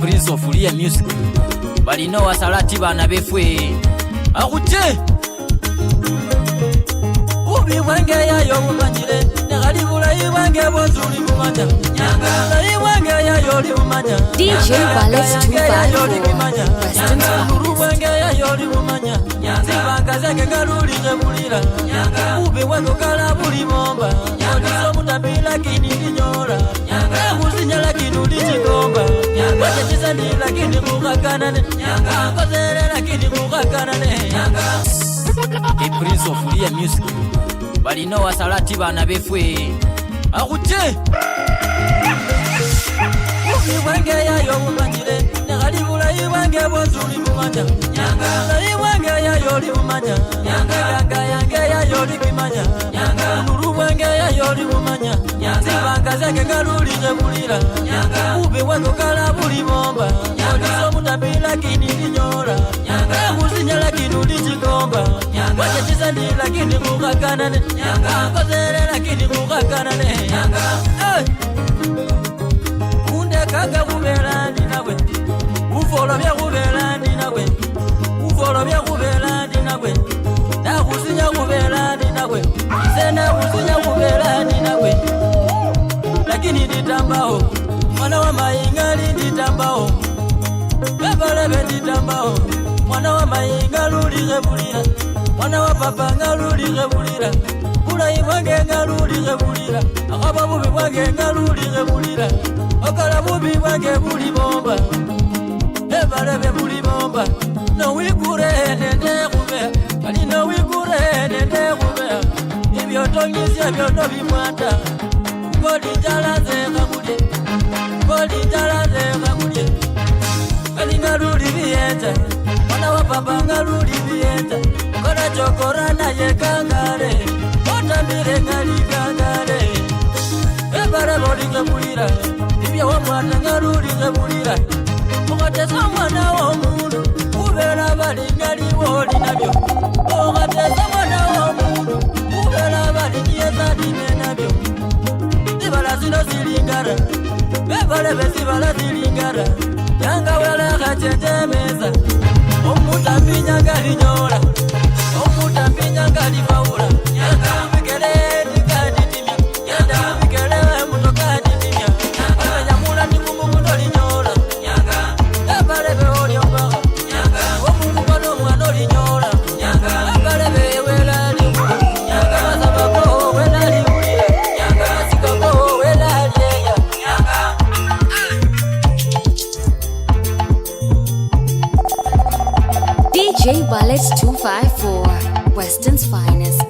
Prince of Real Music balino wasalati bana befwe akute ubi wange yayo mumanyire negali bulayi wange bozuli mumanya nyanga bulayi wange yayo li mumanya DJ Ballet 254 Western Uru wange yayo li mumanya zibanga zake galuli jebulira ubi wange kala buli momba odizo mutambila kini linyora kuzinya lakini ulijigomba wachetiza ni lakini mukakanane kozere lakini mukakanane The Prince of Real Music balino wasalati bana befwe akute ubi wange yayo mumanyire negali bulayi wange bozuli mumanya bulayi wange yayo li mumanya yanga yange yayo li kimanya nuru wange yayo li mumanya zibanga zake galuli jebulira ubi wange kala buli momba odizo mutambila kini linyora kuzinya lakini ulijigomba wachetiza ni lakini mukakanane kozere lakini mukakanane kunde kaga buberani nawe ufolo bya buberani nawe ufolo bya buberani nawe nakuzinya buberani nawe sena kuzinya buberani nawe lakini nitambao mwana wa maingali nitambao bebalebe nitambao mwana wa mainga lulire bulira mwana wa papa ngalulire bulira bulayi bwange ngalulire bulira akaba bubi bwange ngalulire bulira okala bubi bwange buli bomba bebalebe buli bomba no wikure nende kube kali no wikure nende kube ibyo tongizya byo no bimwata kodi jalaze kakule kodi jalaze kakule kali ngaluli biyeta mwana wa papa ngaluli biyeta kona chokora na ye kangare otambire ngali kangare ebare bodi kabulira ibyo wa mwana ngaluli kabulira ukatesa mwana wa mundu ubera bali ngali bodi nabyo ukatesa mwana wa mundu ubera bali yeza dine nabyo zibala zino zilingara bebale bezibala zilingara yanga wala kachenjemeza omutambinya ngalinyora omutambinya ngalifaula yanga mikele tikaditimya yanga mikele mutokaditimya yanga yamula ndikumu kutolinyora yanga ebalebe oliombaka yanga omumukono mwana olinyora yanga ebalebe wela liwa yanga masabako wela liwulira yanga sikako wela liyeya yanga DJ Ballet 254 Western's finest.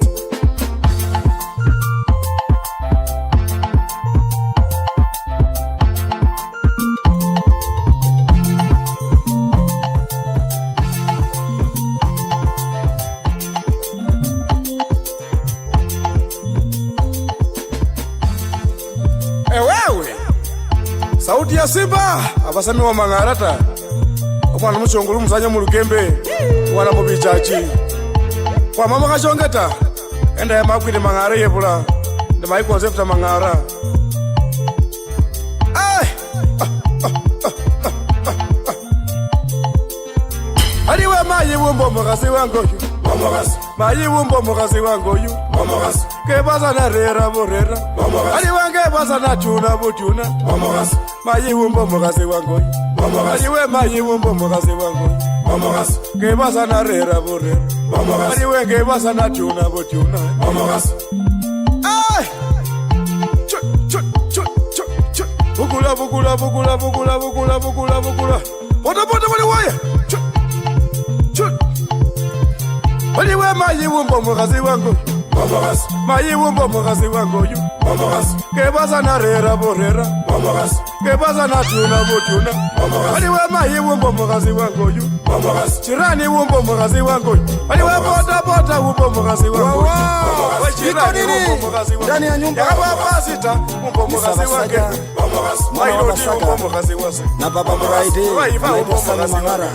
Ewewe sauti ya Simba abasami wa mangarata omwana muchongulu muzanya mu lugembe mwana mu bichachi kwa mama kashongeta enda ya makwide mangare yebula ndima iko zefta mangara ali we mayi wumbo mukasi wangoyu mayi wumbo mukasi wangoyu ke baza na rera borera ali wange baza na tuna butuna mayi wumbo mukasi wangoyu ali we mayi wumbo mukasi wangoyu ke baza na rera borera ali we ke baza na tuna butuna bukula bukula bukula bukula bukula bukula bukula bota bota wali waya wali we mayi wumbo mukasi wangoyu mayi wumbo mukasi wangoyu ke baza na rera borera ke baza na tuna butuna wali we mayi wumbo mukasi wangoyu chirani wumbo mukasi wangoyu wali we bota bota wumbo mukasi wangoyu chirani wumbo mukasi wangoyu ndani ya nyumba ya pasita wumbo mukasi wangoyu mayi wumbo mukasi wase na baba Muraidi wumbo mukasi mangara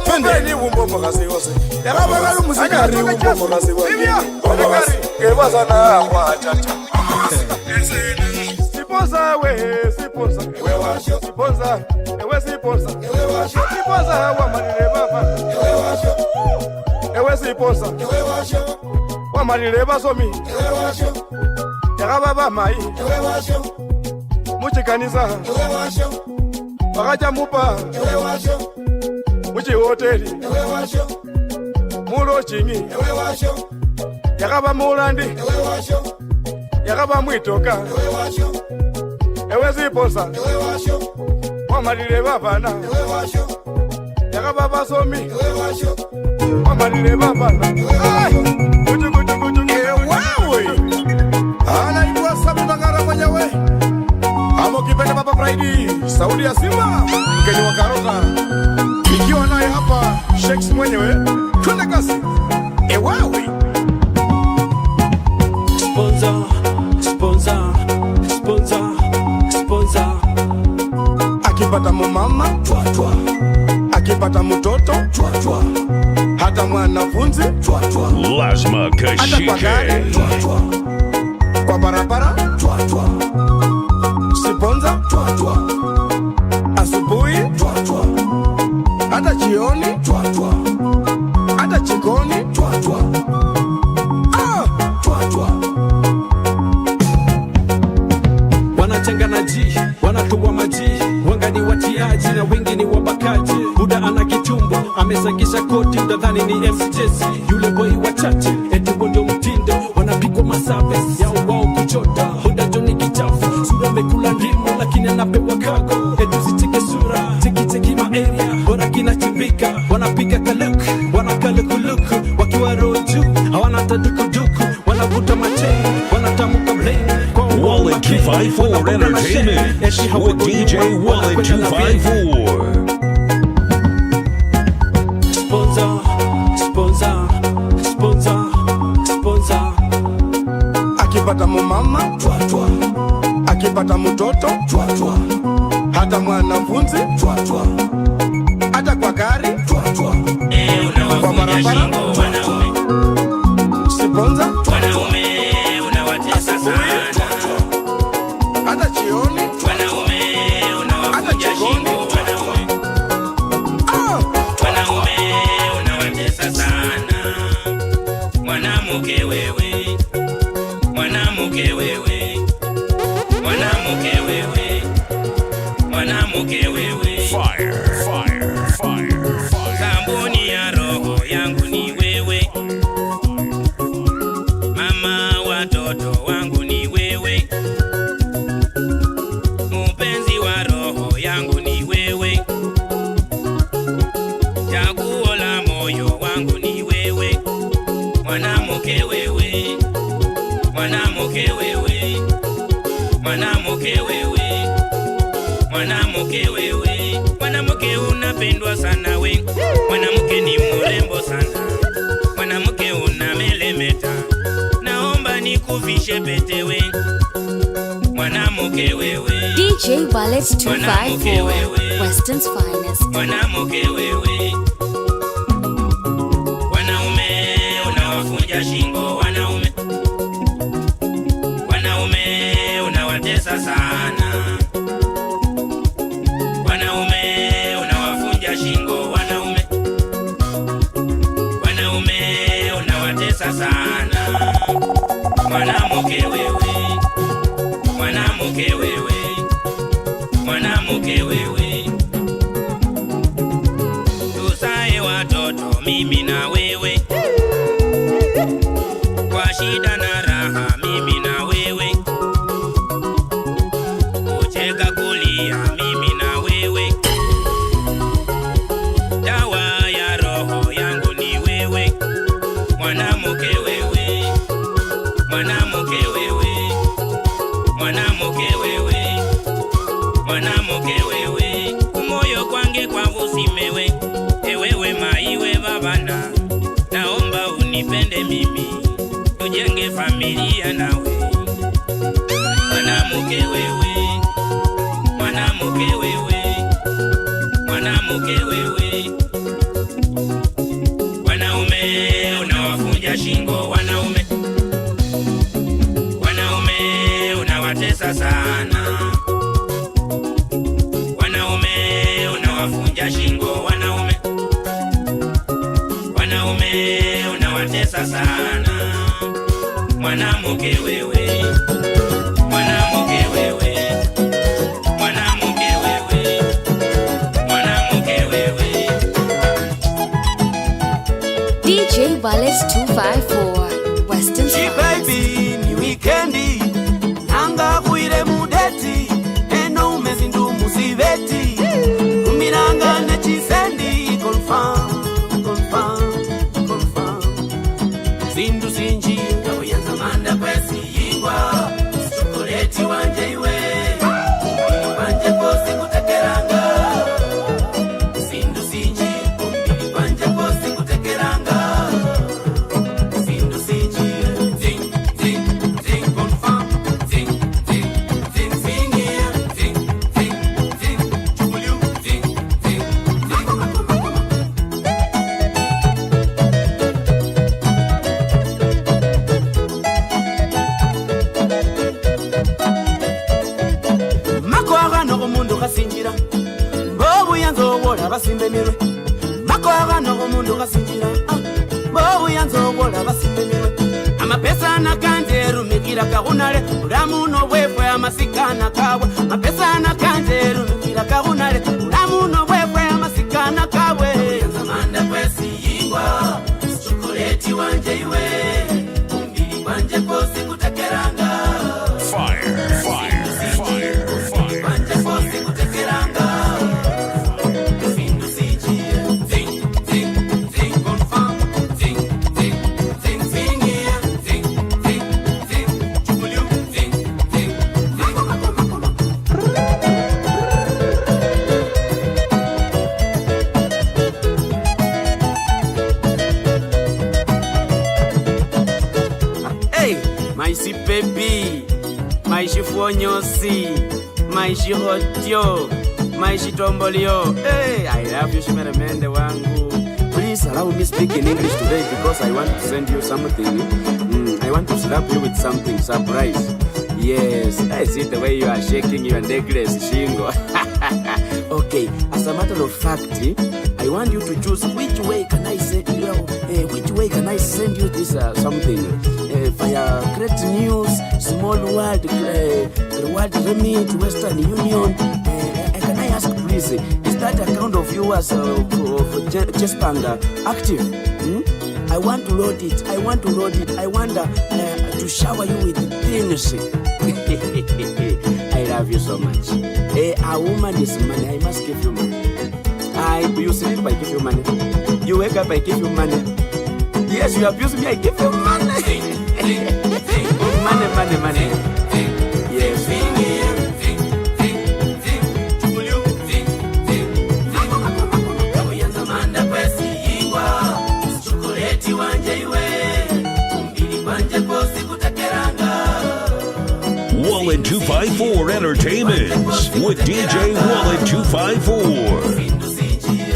twende wumbo mukasi wase ya baba muzikari wumbo mukasi wase ke baza na kwa chacha Siponza we, siponza ewe washo, siponza ewe siponza ewe washo, siponza wa malile baba ewe washo, ewe siponza ewe washo, wa malile basomi ewe washo, ya baba mai ewe washo, muchikanisa ewe washo, wakaja mupa ewe washo, muchi hoteli ewe washo, mulo chingi ewe washo, ya baba mulandi ewe washo, yakaba mwitoka ewe washo, ewe siponza ewe washo, wamalile babana ewe washo, yakaba basomi ewe washo, wamalile babana kuchu kuchu kuchu ewawe ana iwa sabi bangara mwenyewe amo kipende Papa Friday Saudi ya Simba mkeni wa Karota ikiwa naye hapa Shakes mwenyewe twende kasi ewawe Sponsor, sponsor, sponsor, sponsor. Akipata mumama chwa chwa, akipata mtoto chwa chwa, hata mwanafunzi chwa chwa, Lazima Kashike chwa chwa, kwa barabara chwa chwa, siponza chwa chwa, asubuhi chwa chwa, hata jioni chwa chwa, hata jikoni chwa chwa, chwa chwa. Wanachanganaji, wanatoa maji, wangani watiaji na wengi ni wabakaji. Buda ana kitumbo, amesakisha koti, mtadhani ni MCJC. Yule boy wachache, eti ndio mtindo, wanapigwa masabes yao wao kuchota. Buda Johnny kichafu, sura mekula ndimu lakini anapewa kago. Eti usicheke sura, tiki ma area, bora kinachimbika. Wanapiga kaluk, wanakalukuluku, wakiwa roju, hawana tadukuduku, wanavuta macheni, wanatamuka blame. Wallet 254 Entertainment with DJ Wallet 254. Sponsor, sponsor, sponsor, sponsor. Akipata mumama chwa chwa, akipata mtoto chwa chwa, hata mwanafunzi chwa chwa, hata kwa gari chwa chwa, kwa barabara chwa chwa, siponza wanaume unawatesa sana, hata jioni wanaume unawavunja shingo, wanaume unawatesa sana. Mwanamke wewe, mwanamke wewe, mwanamke wewe, mwanamke wewe, Fire, fire, fire, fire. sabuni ya roho yangu ni wewe, mama watoto wangu ni wewe, mupenzi wa roho yangu ni wewe, chaguo la moyo wangu ni wewe, mwanamke wewe, mwanamke wewe, mwanamke wewe, mwanamke wewe, mwanamke unapendwa sana we, mwanamke ni mrembo sana, mwanamke unamelemeta, naomba nikuvishe pete we, mwanamke wewe, DJ Wallet 254, Weston's finest. mwanamke wewe, wanaume unawafunja shingo, wanaume, wanaume unawatesa sana, wanaume unawafunja shingo, wanaume, wanaume unawatesa sana, mwanamke wewe, mwanamke wewe, mwanamke wewe, tuzae watoto mimi na wewe, kwa shida na raha mimi na wewe, kucheka kulia mimi na wewe, dawa ya roho yangu ni wewe, mwanamke wewe, mwanamke wewe, mwanamke wewe, mwanamke wewe, kumoyo kwange kwa vusimewe, ewewe maiwe babana, naomba unipende mimi, tujenge familia nawe, mwanamke wewe, mwanamke wewe, mwanamke wewe, wanaume unawafunja shingo, wanaume, wanaume unawatesa sana, nakupenda sana mwanamke wewe, mwanamke wewe, mwanamke wewe, mwanamke wewe. DJ Wallet 254 Western Finest. Baby ni weekendi nanga kuire mudeti eno umezindu musiveti kumiranga nechisendi confirm zindu sinji yawe yazamanda kwesi yingwa chokoleti wanje iwe wanje kosi kutekeranga zindu sinji kumbili wanje kosi kutekeranga zindu sinji zing zing zing confirm zing zing zing zing yeah zing zing zing chukulu zing zing zing. Makwaga no mundu kasinjira bobu yanzo bola basimbe mirwe makwaga no mundu kasinjira bobu yanzo bola basimbe mirwe amapesa na kanje rumikira kahunale ulamu no bwefwe amasikana kawe amapesa na kanje rumikira kahunale ulamu no bwefwe amasikana kawe yazamanda kwesi yingwa chokoleti wanje iwe umbili wanje kosi kutekeranga Fire, fire, fire, fire. wanje kosi kutekeranga zindu siji zing zing zing confirm zing zing zing zing yeah zing zing zing chukulu zing zing zing. Hey, my si baby, my shifonyosi, my shihotyo, my shitombolio. Hey, I love you, shimeremende wangu. Please allow me speak in English today because I want to send you something. I want to slap you with something surprise. Yes, I see the way you are shaking your necklace, Shingo. Okay, as a matter of fact, I want you to choose which way can I send you, which way can I send you this something via Great News, Small World, World Remit, Western Union. Can I ask please, is that account of yours for Chespanga active? I want to load it. I want to shower you with things. I love you so much. A woman is money. I must give you money. You sleep, I give you money. You wake up, I give you money. Yes, you abuse me, I give you money. Money. Yes. Wallet 254 Entertainments with DJ Wallet 254.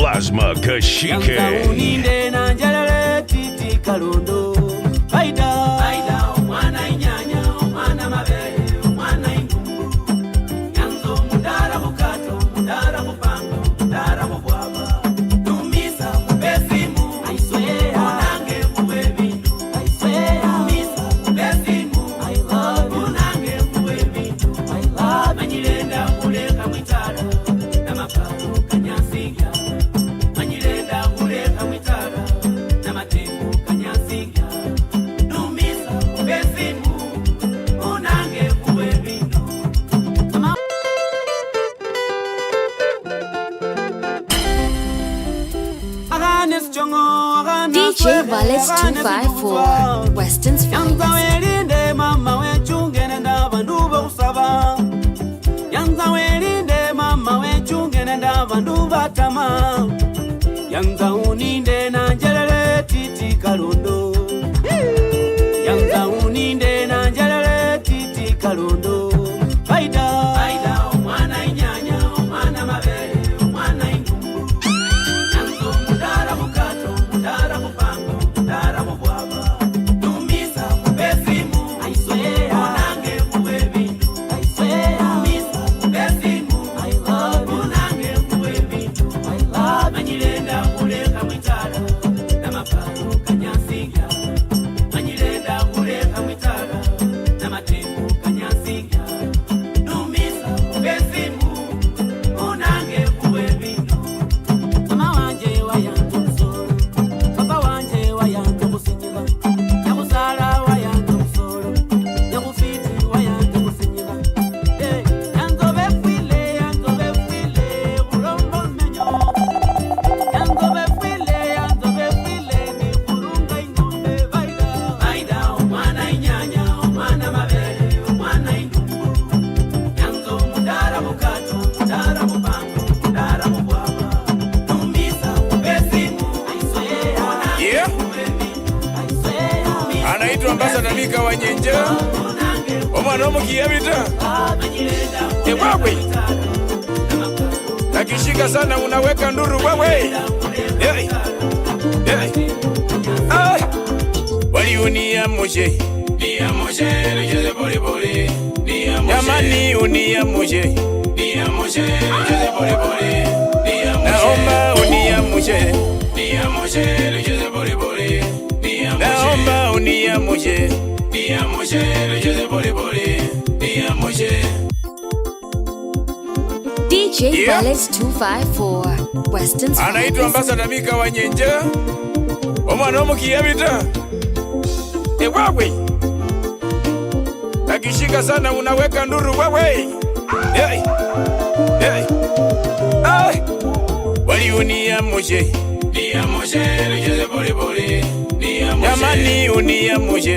Lazma Kashike. DJ Wallet 254 Western's Finest. matama yanza uninde na njelele titi kalundo yanza uninde na njelele titi kalundo Faida omwana inyanya omwana mabele omwana indumbu yanzo mudara mukato mudara mupango mudara mubwaba numisa kubesimu aiswea onange kubebindu aiswea numisa kubesimu I love onange kubebindu I love manyilenda kuleka mwitala na maparo kanyasinga manyilenda kuleka mwitala na matembo kanyasinga numisa kubesimu onange kubebindu mama wanje wayanza musolo papa wanje wayanza kusinyira nyakusala wayanza musolo nyakufiti wayanza kusinyira yanzobe fwile kulombo menyo yanzobe fwile ni kurunga ingombe Faida omwana inyanya omwana mabele omwana indumbu yanzo mudara mukato mudara mupango mudara mubwaba numisa kubesimu aiswea Yeah. aiswea Anaitwa Ambassador Mika Wanyenje. Omwana omukiyabita. Ebwabwe. Akishika sana unaweka nduru bwabwe. Hey. Hey. Ay. Waliunia moshe. Dia moshe rejeze boli boli. Dia moshe. Yamani unia moshe. Dia moshe rejeze boli boli. Dia moshe. Naomba unia moshe. Dia moshe rejeze boli boli. Dia moshe. Naomba unia moshe. Dia moshe rejeze boli boli. Dia moshe. DJ Yeah. Wallets 254, Weston's Anaitwa finest. Ambassador Mika Wanyenje. Omwana omukiyabita. Ebwabwe. Akishika sana unaweka nduru bwabwe. Hey. Hey. Ay. Waliunia moshe. Dia moshe rejeze boli boli. Dia moshe. Yamani unia moshe.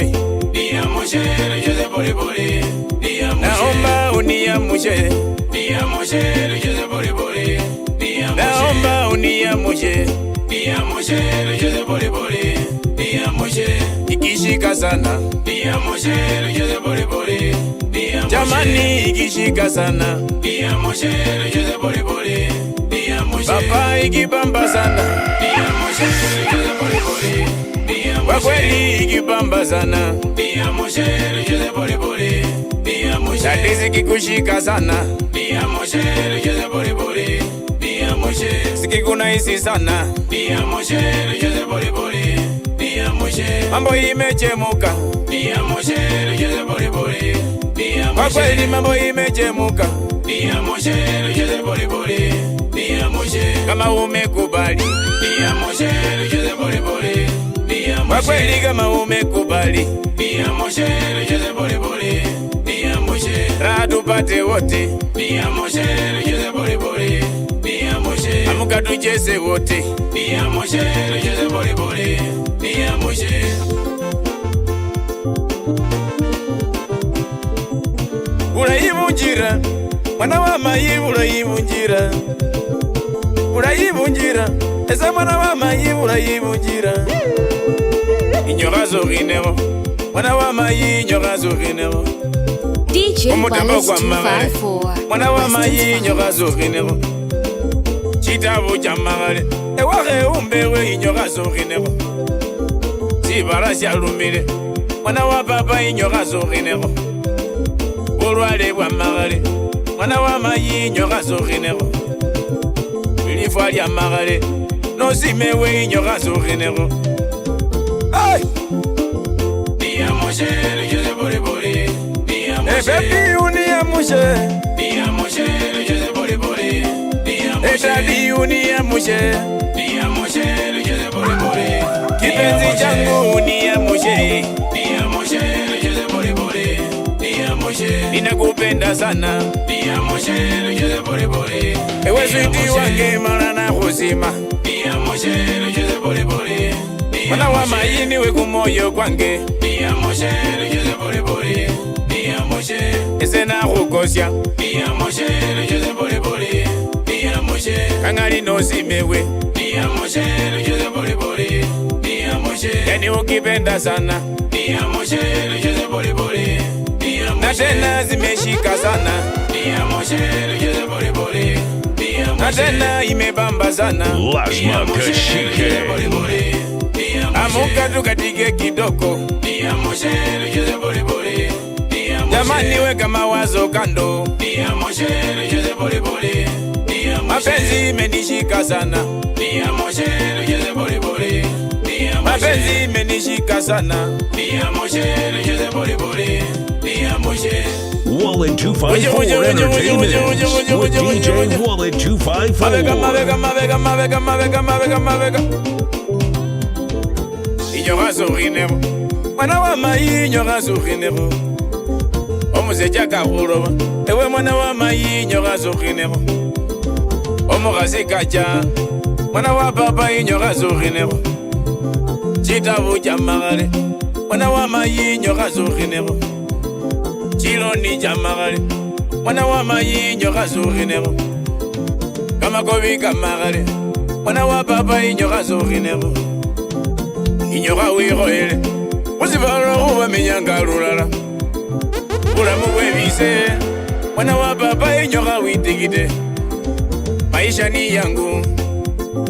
Dia moshe rejeze boli boli. Dia moshe. Naomba unia moshe. Dia moshe rejeze boli boli. Dia moshe. Naomba unia moshe. Dia moshe rejeze boli boli. Dia moshe. Ikishika sana. Dia moshe rejeze boli boli. Dia moshe. Jamani ikishika sana. Dia moshe rejeze boli boli. Dia moshe. Papa ikibamba sana. Dia moshe rejeze boli boli. Dia Kwa moshe. kweli ikibamba sana. Dia moshe rejeze boli boli. Dia moshe. Tatizi kikushika sana. Dia moshe rejeze boli boli. Dia moshe. Sikikunahisi sana. Dia moshe rejeze boli boli. Dia moshe. Mambo imechemuka. Dia moshe rejeze boli boli. Dia Kwa moshe. kweli mambo imechemuka. Dia moshe rejeze boli boli. Dia moshe. Kama umekubali. Dia moshe rejeze boli boli. Dia Kwa moshe. kweli kama umekubali. Dia moshe rejeze boli boli. Dia moshe. Raha tupate wote. Dia moshe rejeze boli boli. Dia moshe. Amuka tucheze wote. Dia moshe rejeze boli boli. Dia moshe. Urayivunjira. Mwana wa mayi urayivunjira. Urayivunjira. Esa mwana wa mayi urayivunjira. Inyoka zorinero. Mwana wa mayi inyoka zorinero. DJ Omutamba Wallets kwa magale. 254, Mwana wa Weston's mayi finest. inyoka zorinero. Chitabu cha magale. Ewahe umbewe inyoka zorinero. Sibara shalumile. Mwana wa papa inyoka zorinero. Olwale bwa magale. Mwana wa mayi inyoka zorinero. Bilifwa lya magale. Nosimewe inyoka zorinero. Ay! Dia moshe rejeze boli boli. Dia moshe. Baby unia mushe. Dia moshe rejeze boli boli. Dia moshe. Daddy unia mushe. Dia moshe rejeze boli boli. Kipenzi changu unia mushe. Dia moshe rejeze boli boli. Dia moshe. Ninakupenda sana. Dia moshe rejeze boli boli. Ewe switi wange mara na kuzima. Dia moshe rejeze boli boli. Mwana wa mayi niwe kumoyo kwange. Dia moshe rejeze boli boli. ese na kukosya Dia moshe rejeze boli boli. Dia moshe. Kangari no simewe Nicheze pole pole Yani ukipenda sana Nicheze pole pole Na tena zimeshika sana Nicheze pole pole Na tena imebamba sana Lazma Kashike. Amuka tukatike kidogo Jamani weka mawazo kando Mapenzi imenishika sana Mapenzi imenishika sana Wallet 254 Entertainment with DJ Wallet 254. Ignora sorinero Mwana wa mai ignora sorinero Omuzeja kahuroba Ewe mwana wa mai ignora sorinero Omugasi kacha Mwana wa papa ignora sorinero Chitabu jamagale Mwana wa mai ignora sorinero Chiloni jamagale Mwana wa mai ignora sorinero Kamakobi kamagale Mwana wa papa ignora sorinero Ignora wiroele Musivalo uwa minyanga lulala Ulamu webise Mwana wa baba ignora witigide Maisha ni yangu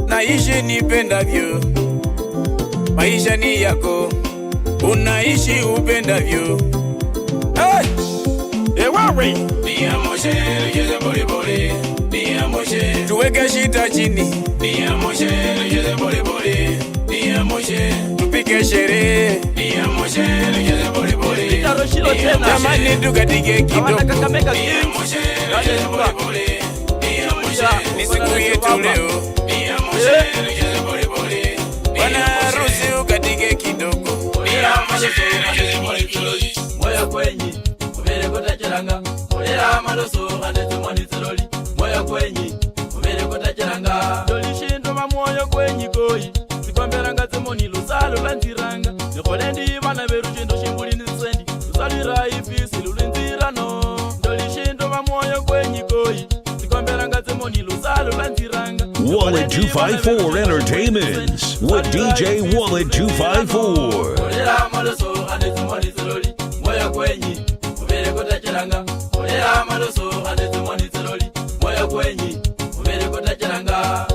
Naishi nipendavyo Maisha ni yako Unaishi upendavyo Hey! Ewawe Niamoshe, nicheze pole pole Niamoshe Tuweke shita chini Niamoshe, nicheze pole pole Niamoshe Tupike sherehe Niamoshe, nicheze pole pole Jamani tukatike kidogo Niamoshe, nicheze pole pole Niamoshe Ni siku yetu leo Niamoshe, nicheze pole pole Bwana harusi ukatike kidogo Niamoshe, nicheze pole pole Moyo kwenye Mubere kutachiranga Mulera maloso Handete mwani ziroli Moyo kwenye Mubere kutachiranga Doli shindo mamoyo kwenye koi Sikwambelanga zemoni lusalo lanziranga Nikolendi vana veru chindo shimbuli nisendi Lusalira ifisi lulinzirano Doli shindo mamoyo kwenye koi Sikwambelanga zemoni lusalo lanziranga Wallet 254 Entertainments with DJ Wallet 254. Mulera maloso Handete mwani ziroli Moyo kwenye Mubere kutachiranga Mulera maloso Handete mwani ziroli Moyo kwenye Mubere kutachiranga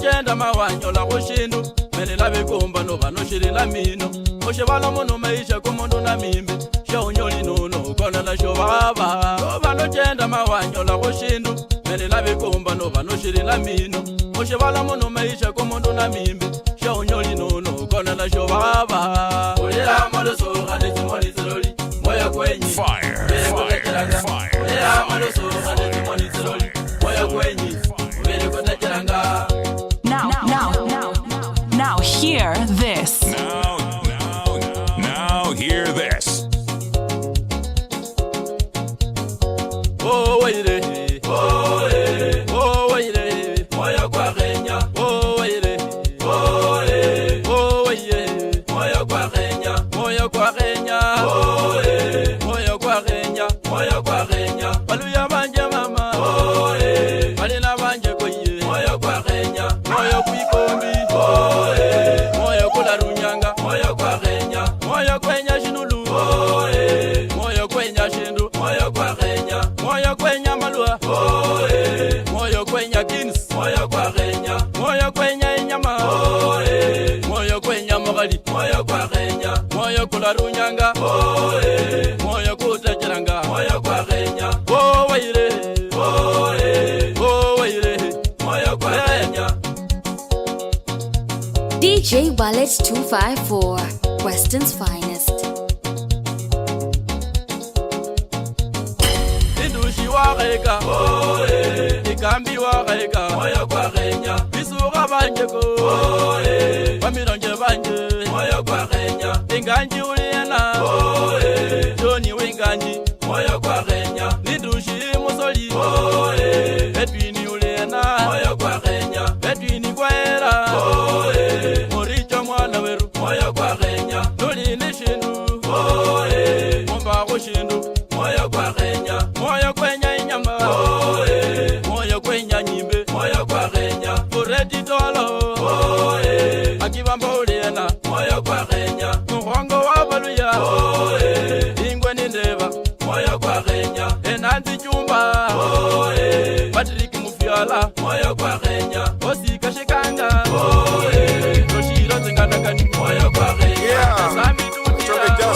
Chenda mawanyola kushindu Melela vikumba nova no shirila mino Oshevala mono maisha kumondo na mimbe Shaunyoli nuno kona la shovaba Nova no chenda mawanyola kushindu Melela vikumba nova no shirila mino Oshevala mono maisha kumondo na mimbe Shaunyoli nuno kona la shovaba Ulira maloso hadeti mwani ziroli Moya kwenye Fire, fire, fire. Ulira maloso hadeti mwani ziroli Moya kwenye Ubele kota chiranga Now hear this. Now hear this. Oh, wait, oh, oh, wait, moya kwa Kenya. Oh, wait, oh, oh, wait, moya kwa Kenya. Moya kwa Kenya. Oh, moya kwa Kenya. Moya kwa Kenya. Baluya banje mama. Oh, balina banje koye. Moya kwa Kenya. Moya kuikombi. Oh, moya kula runyanga. Moya kwa Kenya. Moya Kenya shinulu. Oh, moya Kenya shindu. Moya kwa Kenya. Moya Kenya malua. Oh, moya Kenya kings. Moya kwa Kenya. Moya Kenya inyama. Oh, moya Kenya mogali. Moya kwa Kenya. Moya kula runyanga. Oh, moya kutachiranga. Moya kwa Kenya. Oh, waire. Oh, oh, waire. Moya kwa Kenya. DJ Wallet 254, Weston's finest. Indushi wareka. Oh, ikambi wareka. Moya kwa Kenya. Bisuga banjeko. Oh, bamironje banje. Moya kwa Kenya. Inganji uliena. Oh, Johnny winganji. Moya kwa Kenya. Indushi musoli. Oh, Edwini uliena. Moya kwa Kenya. Edwini kwa era. Oh, Moricho mwana weru. Moya kwa Kenya. Enanti chumba Patrick Mufiala moyo kwa Kenya Osika Shikanga Toshiro Zenganakani moyo kwa Kenya Sami Tutia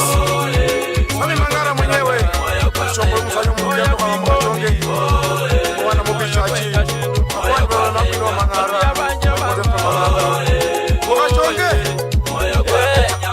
Sami Mangara mwenyewe Shombo mfanyo mwenyewe kwa mwajonge Mwana mubishaji Mwana napilo Mangara Mwajonge moyo kwa Kenya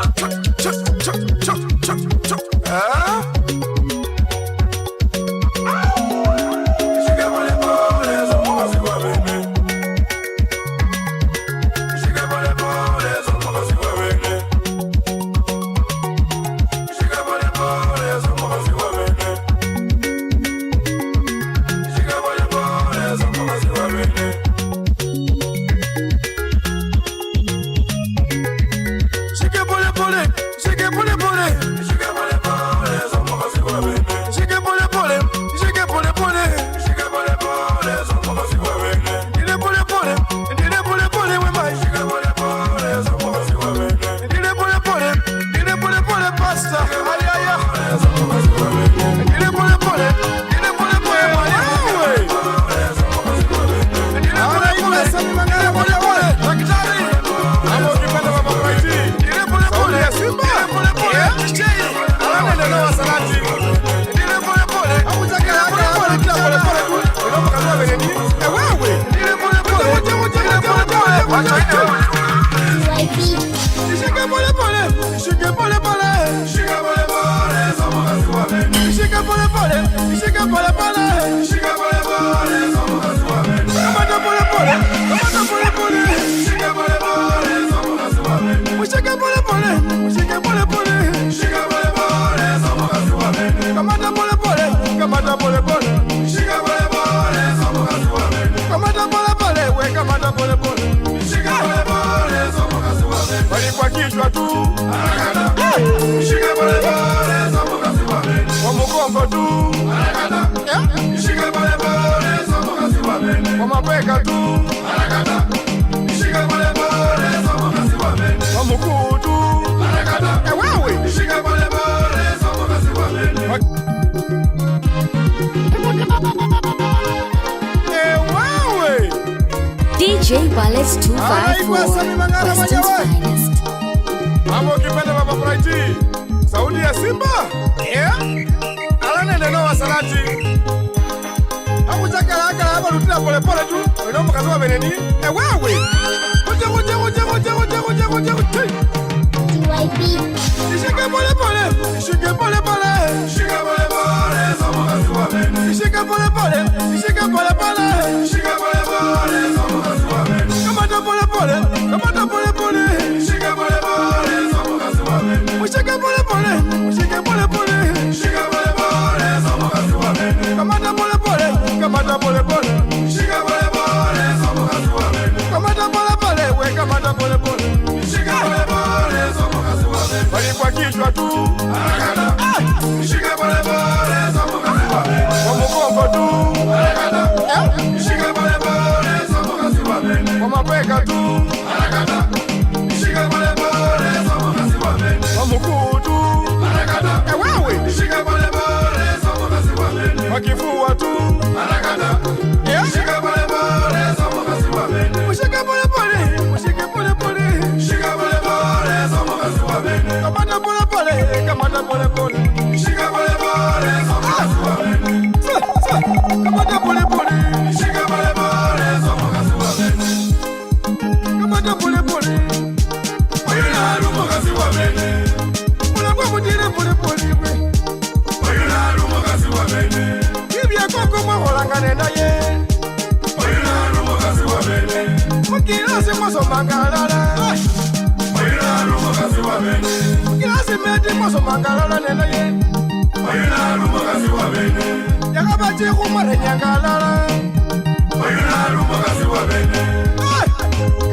DJ Ballet 254, Weston's finest. Amo kipenda baba Friday. Saudi ya Simba? Alane neno wa salati. Hapo chakala hapa rutila pole pole tu. Ndio mkazo beneni. Wewe. Oje. TYP. Shike pole pole. Shike pole pole. Shike pole pole. Somo kazi wa beneni. Shike pole pole. Shike pole pole. Shike pole pole. Somo kazi wa beneni. Kamata pole pole. Kamata pole pole. Shike pole pole. Somo kazi wa beneni. Shike pole pole. Shike pole pole. Shike pole pole. Somo kazi wa beneni. Kamata pole pole. Kamata pole pole. Shike pole pole. Somo kazi wa beneni. Kamata pole pole. We kamata pole pole. Shike pole pole. Somo kazi wa beneni. Bali kwa kichwa tu. Harakata. Shike pole pole. Somo kazi wa beneni. Kwa mgongo tu. Harakata. Shike pole pole. Somo kazi wa beneni. Kwa mabega tu. Harakata. Shike pole pole. Somo kazi wa beneni. Kwa mguu tu. Harakata. Wewe. Shike pole pole. Somo kazi wa beneni. Kwa kifua tu. Harakata. Shike pole pole. Somo kazi wa beneni. Shike pole pole. Shike pole pole. Shike pole pole. Somo kazi wa beneni. Kamata pole pole. Kamata pole pole. Shike pole pole. Somo kazi wa beneni. Kamata pole pole. Shike pole pole. Somo kazi wa beneni. Kamata pole pole. Oyuna rumo kazi wa beneni. Mulangwa mutire pole pole. Oyuna rumo kazi wa beneni. Kibya koko mwaholangane naye. Oyuna rumo kazi wa beneni. Mukirasi mwasomangalala. Oyuna rumo kazi wa beneni. Mukirasi meti mwasomangalala naye. Oyuna rumo kazi wa beneni. Yakabati kumare nyangalala. Oyuna rumo kazi wa beneni.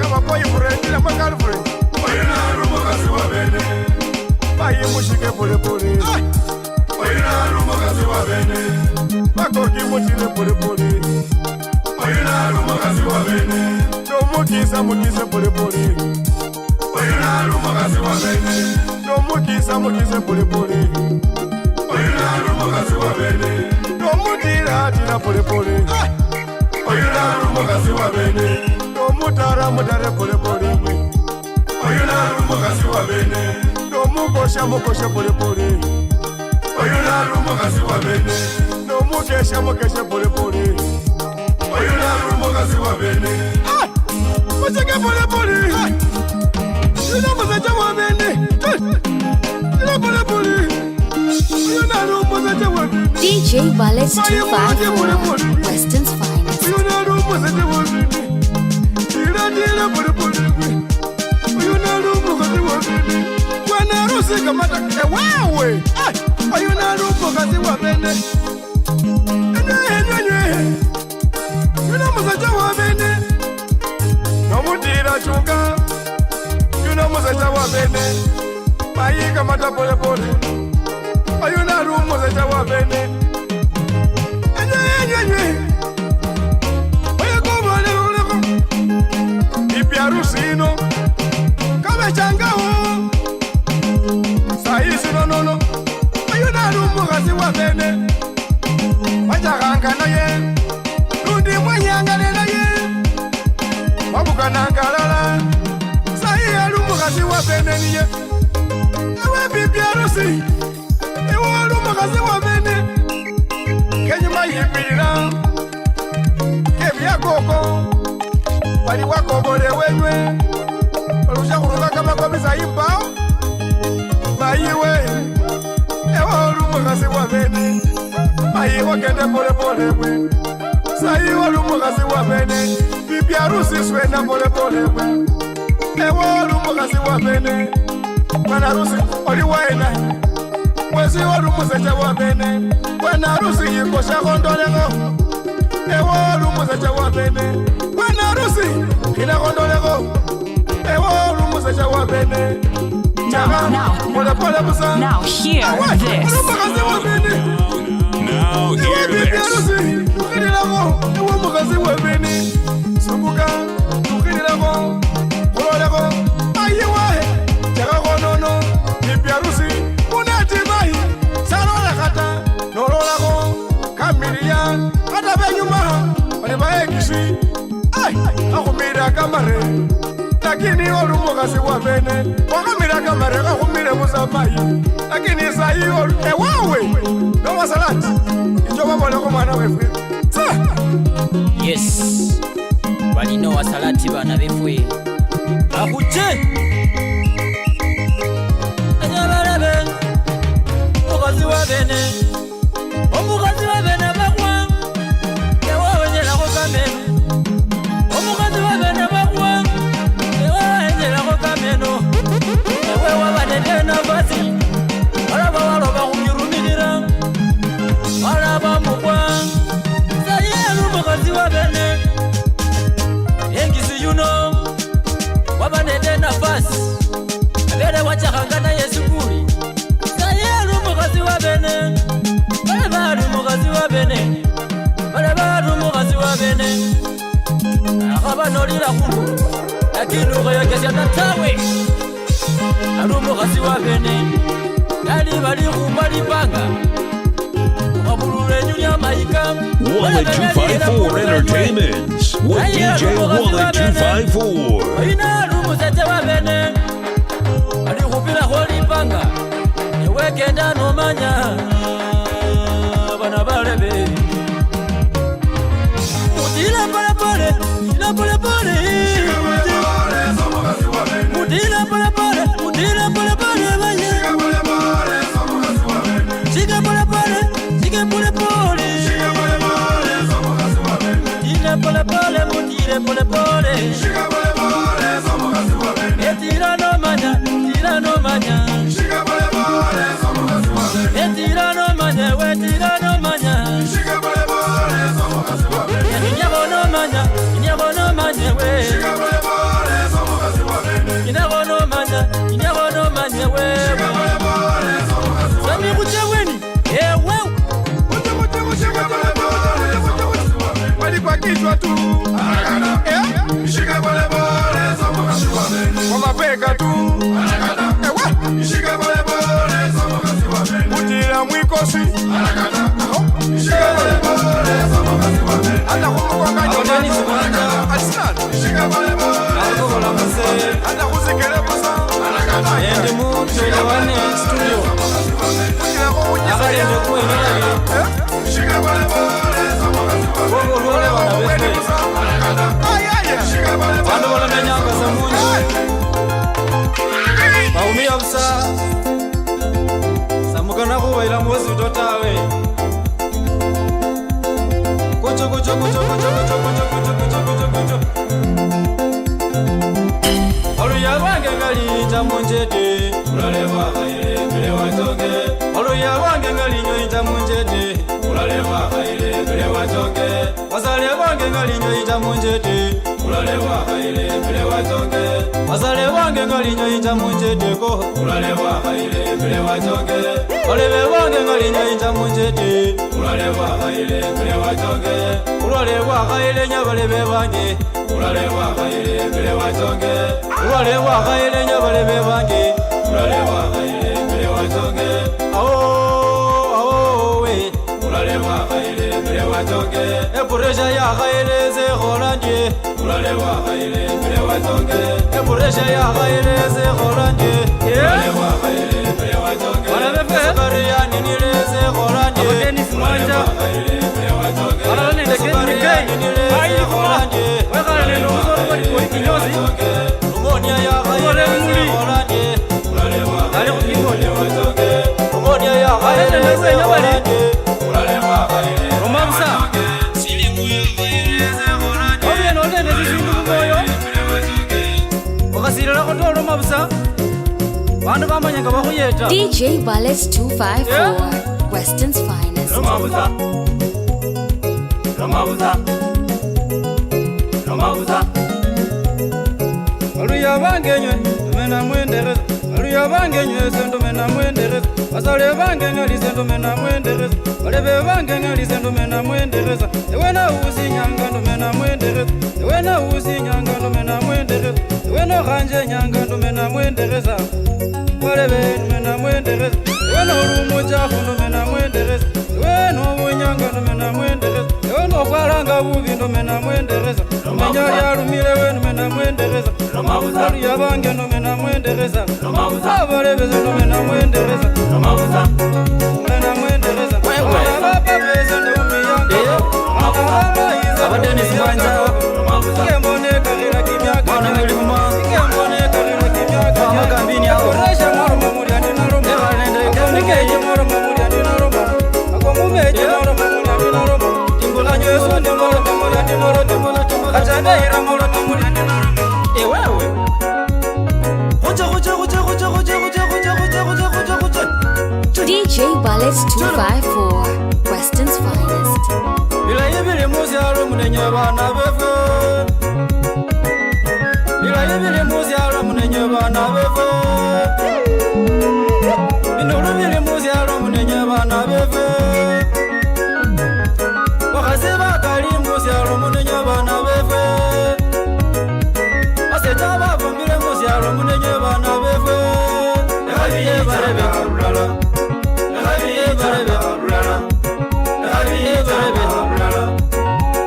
Kama boyfriend na girlfriend. Oyuna rumo kazi wa beneni. Bayi mushike pole pole. Oyuna rumo kazi wa beneni. Bakoki mutire pole pole. Oyuna rumo kazi wa beneni. Mukise pole pole. Oyuna rumo kazi wa beneni. Mukise pole pole. Oyuna oyuna lumukasi wa bene nomutira tira pole pole oyuna lumukasi wa bene nomutara mutare pole pole oyuna lumukasi wa bene nomukosha mukosha pole pole oyuna lumukasi wa bene nomukesha mukesha pole pole oyuna lumukasi wa bene muteke pole pole oyuna musacha wa bene pole pole oyuna lumukasi wa bene DJ Wallace 254, Weston's finest. oyuna lumukasi wa bene tira pole pole oyuna lumukasi wa bene wana rusi kamata wewe oyuna lumukasi wa bene yuna musacha wa bene nomutira chunga yuna musacha wa bene mayika mata pole pole oyuna musacha wa bene oyakobole uleko ipya rusino kabe changaho saisi nonono oyuna lumukasi wa bene wachakangana ye lundi mwenyangalela ye wabukanangalala sayi lumukasi wa bene niye ewe bibi arusi ewe lumukasi wa bene kenyuma yipira kebyakoko wali wakobole wenywe olushakuruka kamakomisa imbao mayiwe ewe lumukasi wa bene mayi wakende pole pole we sayi lumukasi wa bene bibi arusi swena pole pole we ewe lumukasi wa bene mwana arusi oli waena mwezi olumusecha wa bene mwana arusi yikosha kondoleko ewe lumusecha wa bene mwana arusi kina kondoleko ewe lumusecha wa bene pole pole busa Now hear this. lumukasi wa bene Now hear this. tukililako ewe mukasi wa bene sumbuka tukililako kuloleko ayiwahe jakakonono ipyarusi unatimahi salolakata nololako kamiliya kata benyuma bali baekisi akumira kamare lakini olumukasi wa bene wakamira kamare kakumire musamayi lakini sayi ewawe nowasalati ijo baboleko mwana wefwe Yes, balina wasalati bana befwe akuje anyabalabe mukazi wa bene omukazi wa bene bakwa ewawenyelako kameno omukazi wa bene bakwa ewawenyelako kameno ewe wabanete nafasi alaba waloba kunyirumilira alaba mukwa mukazi wa bene engisi yuno wabanete nafasi abere wachakangana yesukuli sayelu mukazi wa bene bale balu mukazi wa bene bale balu mukazi wa bene akabanolila kulu lakini ukayokesya natawe alu mukazi wa bene yali bali kubalipanga Wallet 254 Entertainments with DJ Wallet 254. Oyina lumusecha wa bene alikupila holipanga ewekenda nomanya bana balebe mutila pole pole mutila pole pole mutila pole pole mutila pole pole banye shika pole pole shika pole pole pole pole mutire pole pole shika pole pole somukasi wa bene tira no manya shika pole pole somukasi wa bene tira no manya we tira no manya shika pole pole somukasi wa bene nyabo no manya we shika pole pole somukasi wa bene nyabo no manya we shika pole pole somukasi wa bene sami kucheweni ewe kwa kichwa tu shika pole pole somukasi wa bene kwa mapeka tu shika pole pole somukasi wa bene mutira mwiko mukosi nishike pole pole sama kazi wangu hata kumkonga Abadani Simanja Arsenal nishike pole pole Akola mzee hata kuzikele bosa Ende mutu elewane studio Abadani ndekuwe nilage nishike pole pole sama kazi wangu Bongo lole wana befe nishike pole pole Wando wala menyanga za munji Maumia busa Samukana kuwa ila mwezi utotawe Kucho kucho kucho kucho kucho kucho kucho kucho kucho kucho Olu ya wange ngali jamunjete Ulalewa kaile kile watoke Olu ya wange ngali nyoi jamunjete Ulalewa kaile kile watoke Wasale wange ngali nyoi jamunjete Ulalewa kaile kile watoke Wasale wange ngali nyoi jamunjete ko Ulalewa kaile kile watoke Olebe wange ngali nyoi jamunjete Ulalewa kaile kile watoke Ulalewa kaile nyabalebe wange Ulalewa kaile kile watoke Ulalewa kaile nyabalebe wange Ulalewa kaile kile watoke Awo we Ulalewa kaile kile watoke Epuresha ya kaile ze Hollandie Ulalewa kaile kile watoke Epuresha ya kaile ze Hollandie Ulalewa kaile kile watoke Wanabefe Sukariya ninile ze Hollandie Abadeni Simanja Wala nende keni kei Ayi Hollandie Wekala nendo uzoro kwa kinyozi Rumonia ya kaile ze Hollandie Ulalewa kaile kile watoke Rumonia ya kaile ze Hollandie Ulalewa kaile Romamsa Silimu ya kaile ze Hollandie Obieno nende zizindu moyo Wakasirila kotolo mabusa Wanu bamanyanga bakuyeta DJ Bullets 254, Weston's finest. Romabuza Romabuza Romabuza Aluya bangenywe tumena mwendereza Aluya bangenywe sendo mena mwendereza Wasale bangenywe sendo mena mwendereza Walebe bangenywe sendo mena mwendereza Ewena uzi nyanga ndo mena mwendereza Ewena uzi nyanga ndo mena mwendereza Ewena khanje nyanga ndo mena mwendereza Walebe mena mwendereza Ewena urumu chafu ndo mena mwendereza Ewena ubunyanga ndo mena mwendereza Ewena ukwaranga bubi ndo mena mwendereza Menyari alumile wenu mena mwendereza Alu ya bange ndo mena mwendereza Abalebeze ndo mena mwendereza Mena mwendereza Ababa beze ndo umiyanga Ababa iza Abadeni Simanja Kembone karila kimyaka Mwana milima Kembone karila kimyaka Mama kambini yako Resha moro mamuri andi naroma Ewa nende Akomumeje moro mamuri andi naroma Akomumeje moro mamuri andi naroma Timbula nyesu ndi moro mamuri andi moro Kachane ira moro mamuri andi naroma Ewewe DJ Bullets 254, Weston's finest. Bila yibili muzi alo munenye bana befe Bila yibili muzi alo munenye bana befe Indulu bili muzi alo munenye bana befe Wakasi bakali muzi alo munenye bana befe Aseja babumbile muzi alo munenye bana befe Ehabiye barebe kabrala Ehabiye barebe kabrala Ehabiye barebe kabrala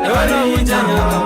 Ewena unjanya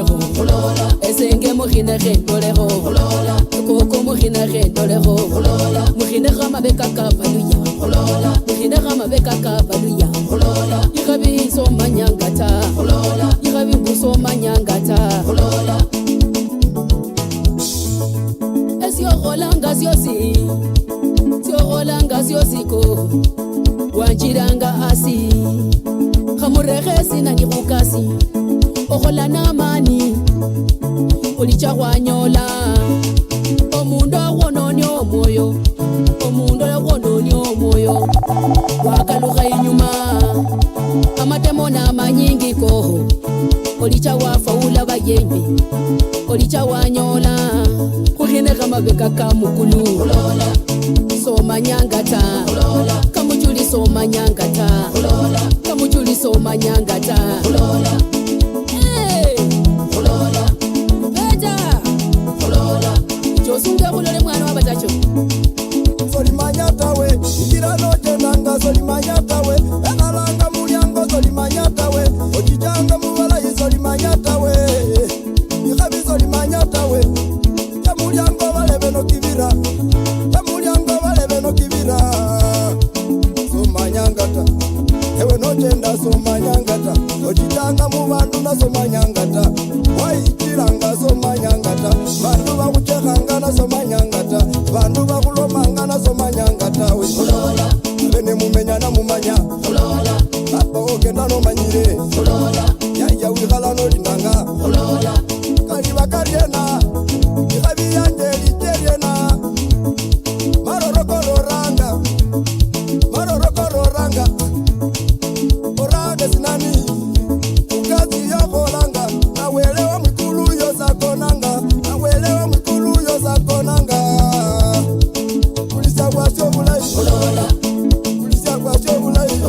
gendoleho esenge mogine gendoleho koko mogine gendoleho mogine ga mabeka ka baluya mogine ga mabeka ka baluya igabi so manyangata igabi buso manyangata esio rolanga siosiko wanjiranga asi khamurege sina ni bukasi ogola namani ulicha wanyola omundu wononi omoyo wakaluga inyuma amatemo na manyingi ko ulicha wafaula bayembi ulicha wanyola kuhine kama beka kamukulu soma nyangata kamujuli soma nyangata kamujuli soma nyangata beta josunge kulole mwana wabatacho soli manyata we ikira noje nanga soli manyata we enalanga mulyango soli manyata we ojijanga mubala soli manyata we ikabi soli manyata we ya mulyango balebe no kibira somanyangata ewe nojenda somanyangata ojitanga mu bantu na somanyangata waitiranga somanyangata bantu bakuchekanga na somanyangata bantu bakulomanga na somanyangata we bene mumenya na mumanya papa ogenda no manyire yaya wikala no lindanga kali bakariena ikabi yanje literiena marorokororanga orage sinani ukazi yokolanga nawelewa mikulu yosakonanga kulisa kwasyo bulai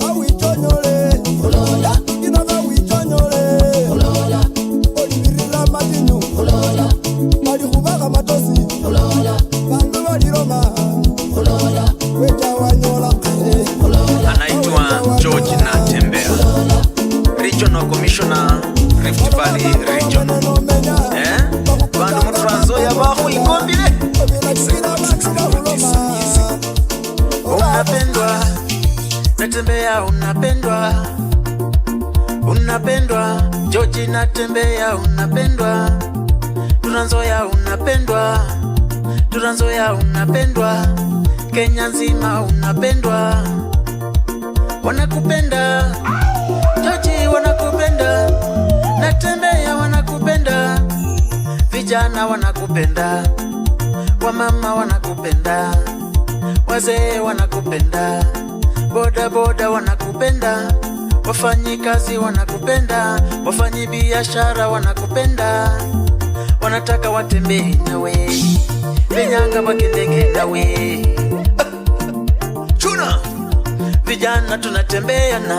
awichonyole yatukinaga wichonyole olibirira matinyu balikubaga matosi bandu baliroma weja wanyola anaitwa George Natembea, Regional Commissioner Rift Valley Region. Bandu mutranzo ya bahu ikombile unapendwa Natembea unapendwa George Natembea unapendwa Turanzoya unapendwa Kenya nzima unapendwa wanakupenda George wanakupenda Natembea wanakupenda vijana wanakupenda wamama wanakupenda wazee wanakupenda boda wanakupenda wafanyikazi wanakupenda wafanyi biashara wanakupenda wanataka watembee nawe vinyanga wakendege nawe chuna vijana tunatembea na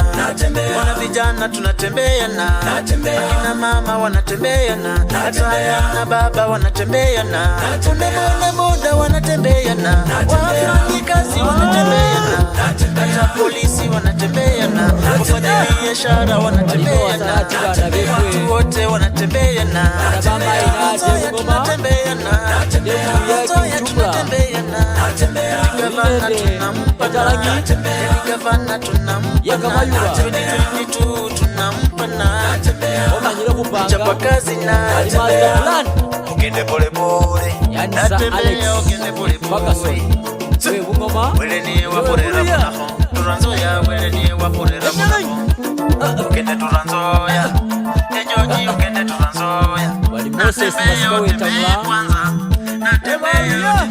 wana vijana tunatembea na akina mama wanatembea na hata baba wanatembea na boda wanatembea na wafanyikazi wanatembea na hata polisi wanatembea na wafanyabiashara wanatembea na watu wote wanatembea na tunatembea na gavana tunampa gavana tunampa tunampa na chapa kazi na ukende pole pole natembea ukende pole pole wele ni waporera munaho turanzoya wele ni waporera munaho ukende turanzoya George ukende turanzoya wali Moses masikawe tamla natembea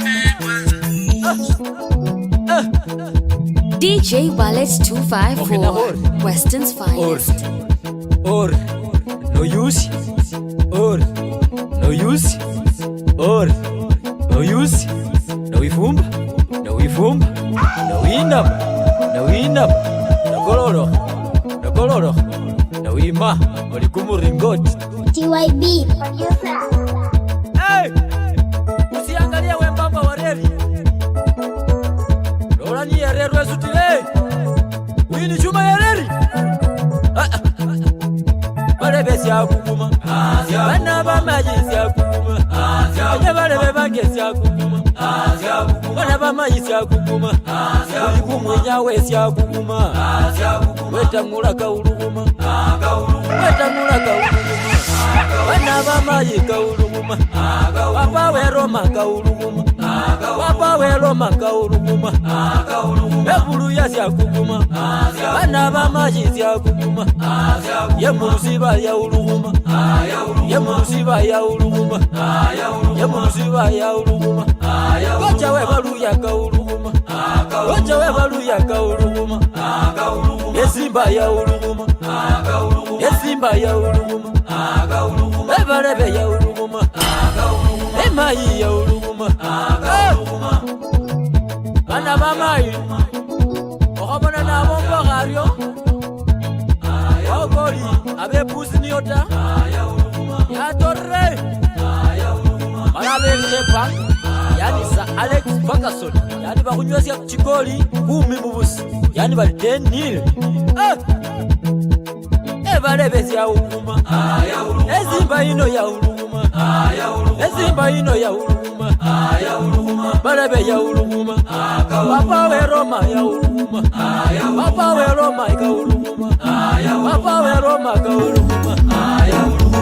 DJ Wallets 254, Weston's finest. Or no use, or no use, or no use, no ifumba, no ifumba, no inam, no inam, no koloro, no ima, walikumu ringoti. TYB producer. Hey! Usiangalia wembamba wa reli. Lorani ya reli wasutile. Wini chuma ya reli. Bale besi ya kukuma. bana bamayi syakuguma anye balebe bange syakuguma bana bamayi syakuguma oli kumwenya we syakuguma wetangula kauluguma wetangula kauluguma bana bamayi kauluguma papa we Roma kauluguma papa we Roma kauluguma ebulu ya syakuguma bana bamayi syakuguma ye musiba ya uluguma ye musiba ya uluguma ye musiba ya uluguma kocha we baluya kauluguma kocha we baluya kauluguma esimba ya uluguma esimba ya uluguma ebalebe ya uluguma emayi ya uluguma bana bamayi okabona nabo mbagaryo ogoli abepusi niota ya torre balabelepa yani sa Alex Ferguson yani bakunywesya chikoli 10 mubusi yani bali 10-0 ebalebe ya uluguma ezimba ino ya uluguma ezimba ino ya uluguma balebe ya uluguma papa we Roma ya uluguma papa we Roma ya uluguma papa we Roma ya uluguma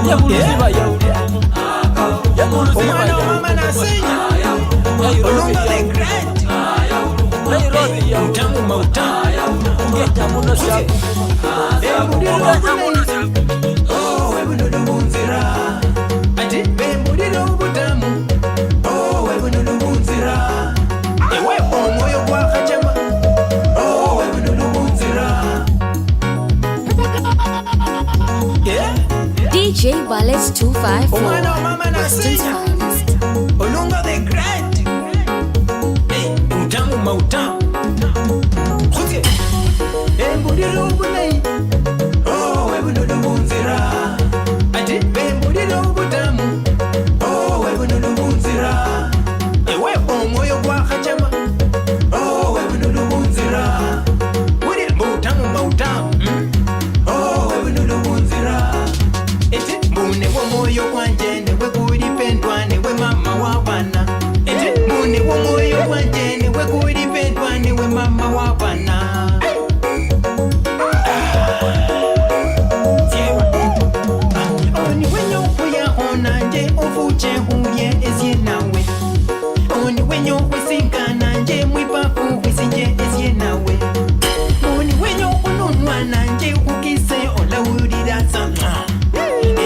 ye musiba ya uluguma ye musiba ya mama nasinya olunga the great hey Robi ya utamu mauta ngeta muno shaku oh we buno bunzira ati be mudiro butamu oh we buno bunzira ewe omoyo kwa kachema oh we buno bunzira DJ Wallace 254 Weston's finest. olunga the great utamu mauta khuthe mudiro bunai oh we buno bunzira ati be mudiro butamu oh we buno bunzira ewe omoyo kwa kachema oh we buno bunzira uri butamu mauta oh we buno bunzira eti mbune womoyo kwanje newe kuri pendwa newe mama wa bana eti mbune womoyo kwanje newe kuri pendwa newe mama wa bana oni wenyo kuya onanje ofuche huye ezie nawe oni wenyo kwisingana nje mwipafu kwisinje ezie nawe oni wenyo ununwa nanje ukise olawurira sama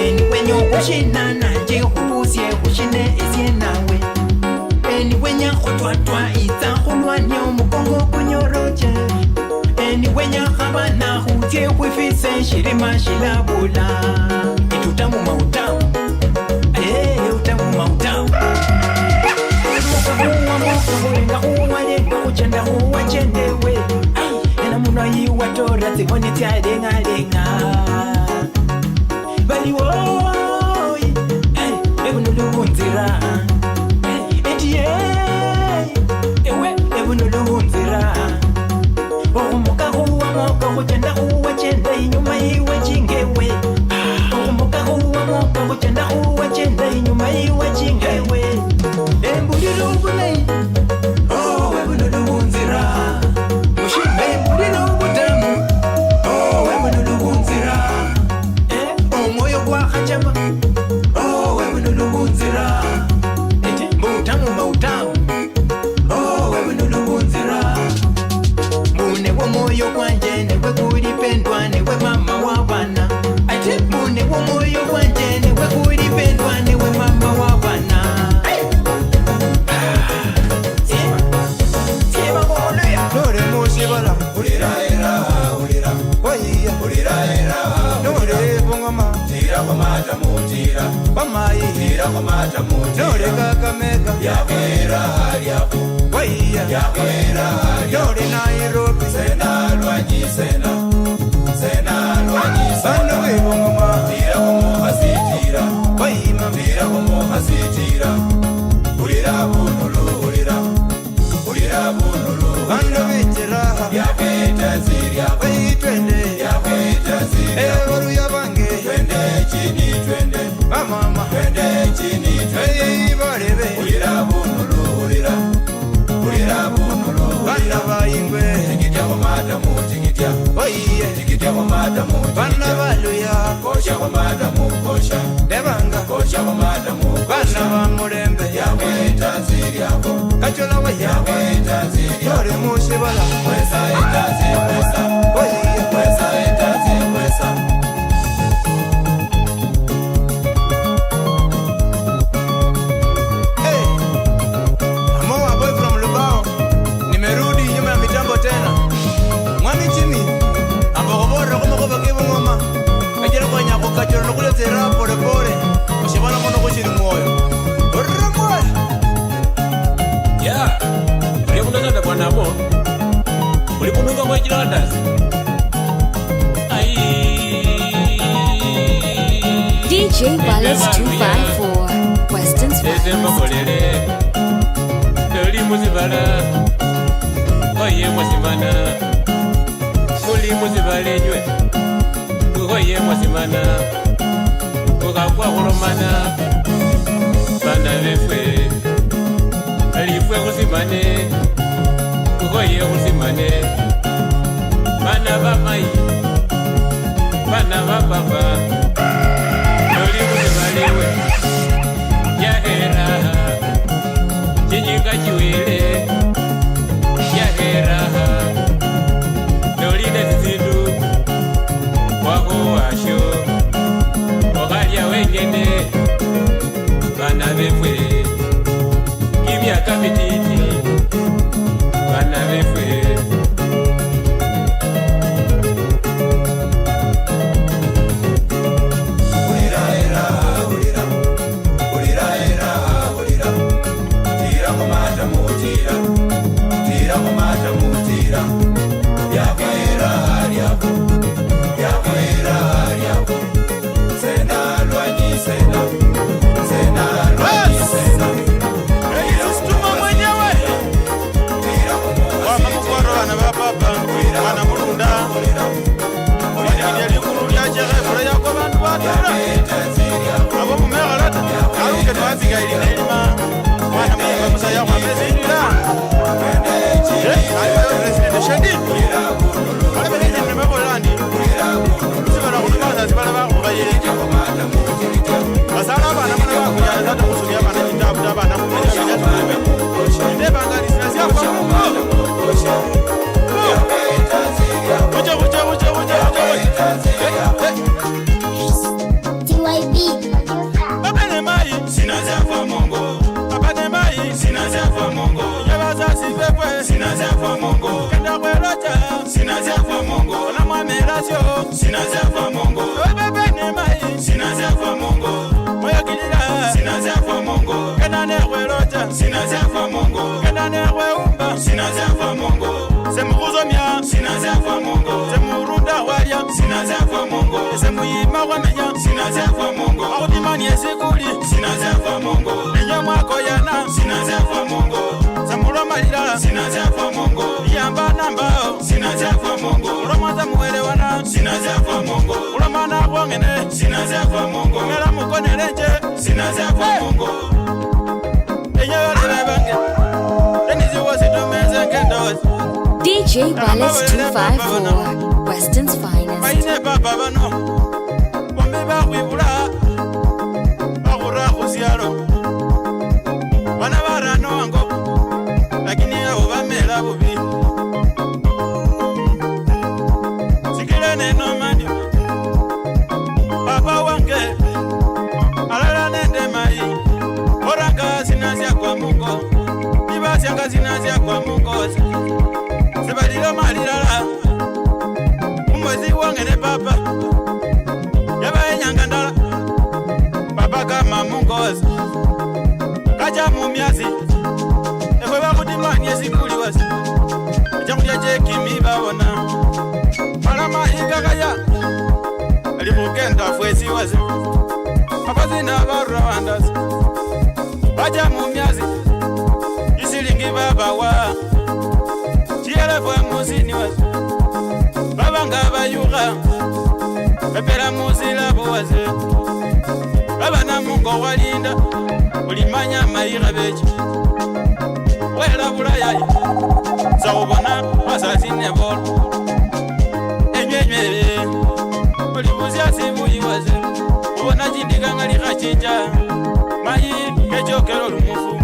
eni wenyo kushina nanje kupusye kushine ezie nawe eni wenya khotwatwa ita khulwanyo mukongo kunyoroche eni wenya khabana khutye khwifise shirima shilabula itutamu mautamu utamu mautamu nga uwalenga kuchenda uwachendewe ena muno yiwatora zimoni tyalengalenga baliwoyi ebunulubunzira etiye ewe ebunulubunzira okumuka huwamoka kuchenda uwachenda inyuma yiwe chingewe okumuka huwamoka kuchenda uwachenda inyuma yiwe chingewe embuliro ubulai oh ebunulubunzira mushimbe embuliro ubutamu oh ebunulubunzira omoyo kwa kachama oh ebunulubunzira eti mbutamu mautamu oh ebunulubunzira mbune womoyo kwanje newe kuri pendwa newe mama wa bana ati mbune womoyo kwanje newe kuri pendwa newe mama wa bana nore musibala ulira era ulira oyiya ulira era nore bongoma tira kwa mata mutira bamayi tira kwa mata mutira nore kakamega ya era ya oyiya ya era nore Nairobi sena lwanyi sena lwanyi sana we bongoma tira kwa mohasitira oyima tira kwa mohasitira ulira bunulu ulira bunulu bando bitiraha yakweta ziri yakwitwende yakweta ziri ebaru yabange twende chini twende mama twende chini hey barebe ulira bunulu ulira bunulu bana bayingwe tikitya kwa madamu tikitya oyiye tikitya kwa madamu bana baluya kosha kwa madamu kosha debanga kosha kwa madamu bana ba mulembe yawe tanziri yako kachola we yawe tanziri yore musibala wesa tanziri wesa oyiye wesa tanziri wesa nimerudi nyuma ya mitambo tena mwani chini ambakobora kumakoba kibungoma kajira kwa nyako kachoro nokuletera pole pole ushibana mono kuchiri moyo oramoya ya uli kunakanda bwanamo uli kununga kwa jirandas DJ Wallace 254, Weston's Finest. Doli muzibala oye mwasimana muli muzibala enywe oye mwasimana okakwa khulomana bana befwe alifwe khusimane oye khusimane bana bamayi bana bapapa doli muzibala ewe yahera chinyika chiwile yahera nolinde zizindu wako washo okalya wengene bana befwe kimyaka mititi bana befwe DJ Wallace 254, Weston's Finest. Baba na mungo walinda ulimanya mayiga bechi wela bulayayi zawubona wasasi nebol enywenywe ulibuzi sibuyiwaze ubona jindiga ngali khachinja mayi kechokero lumufu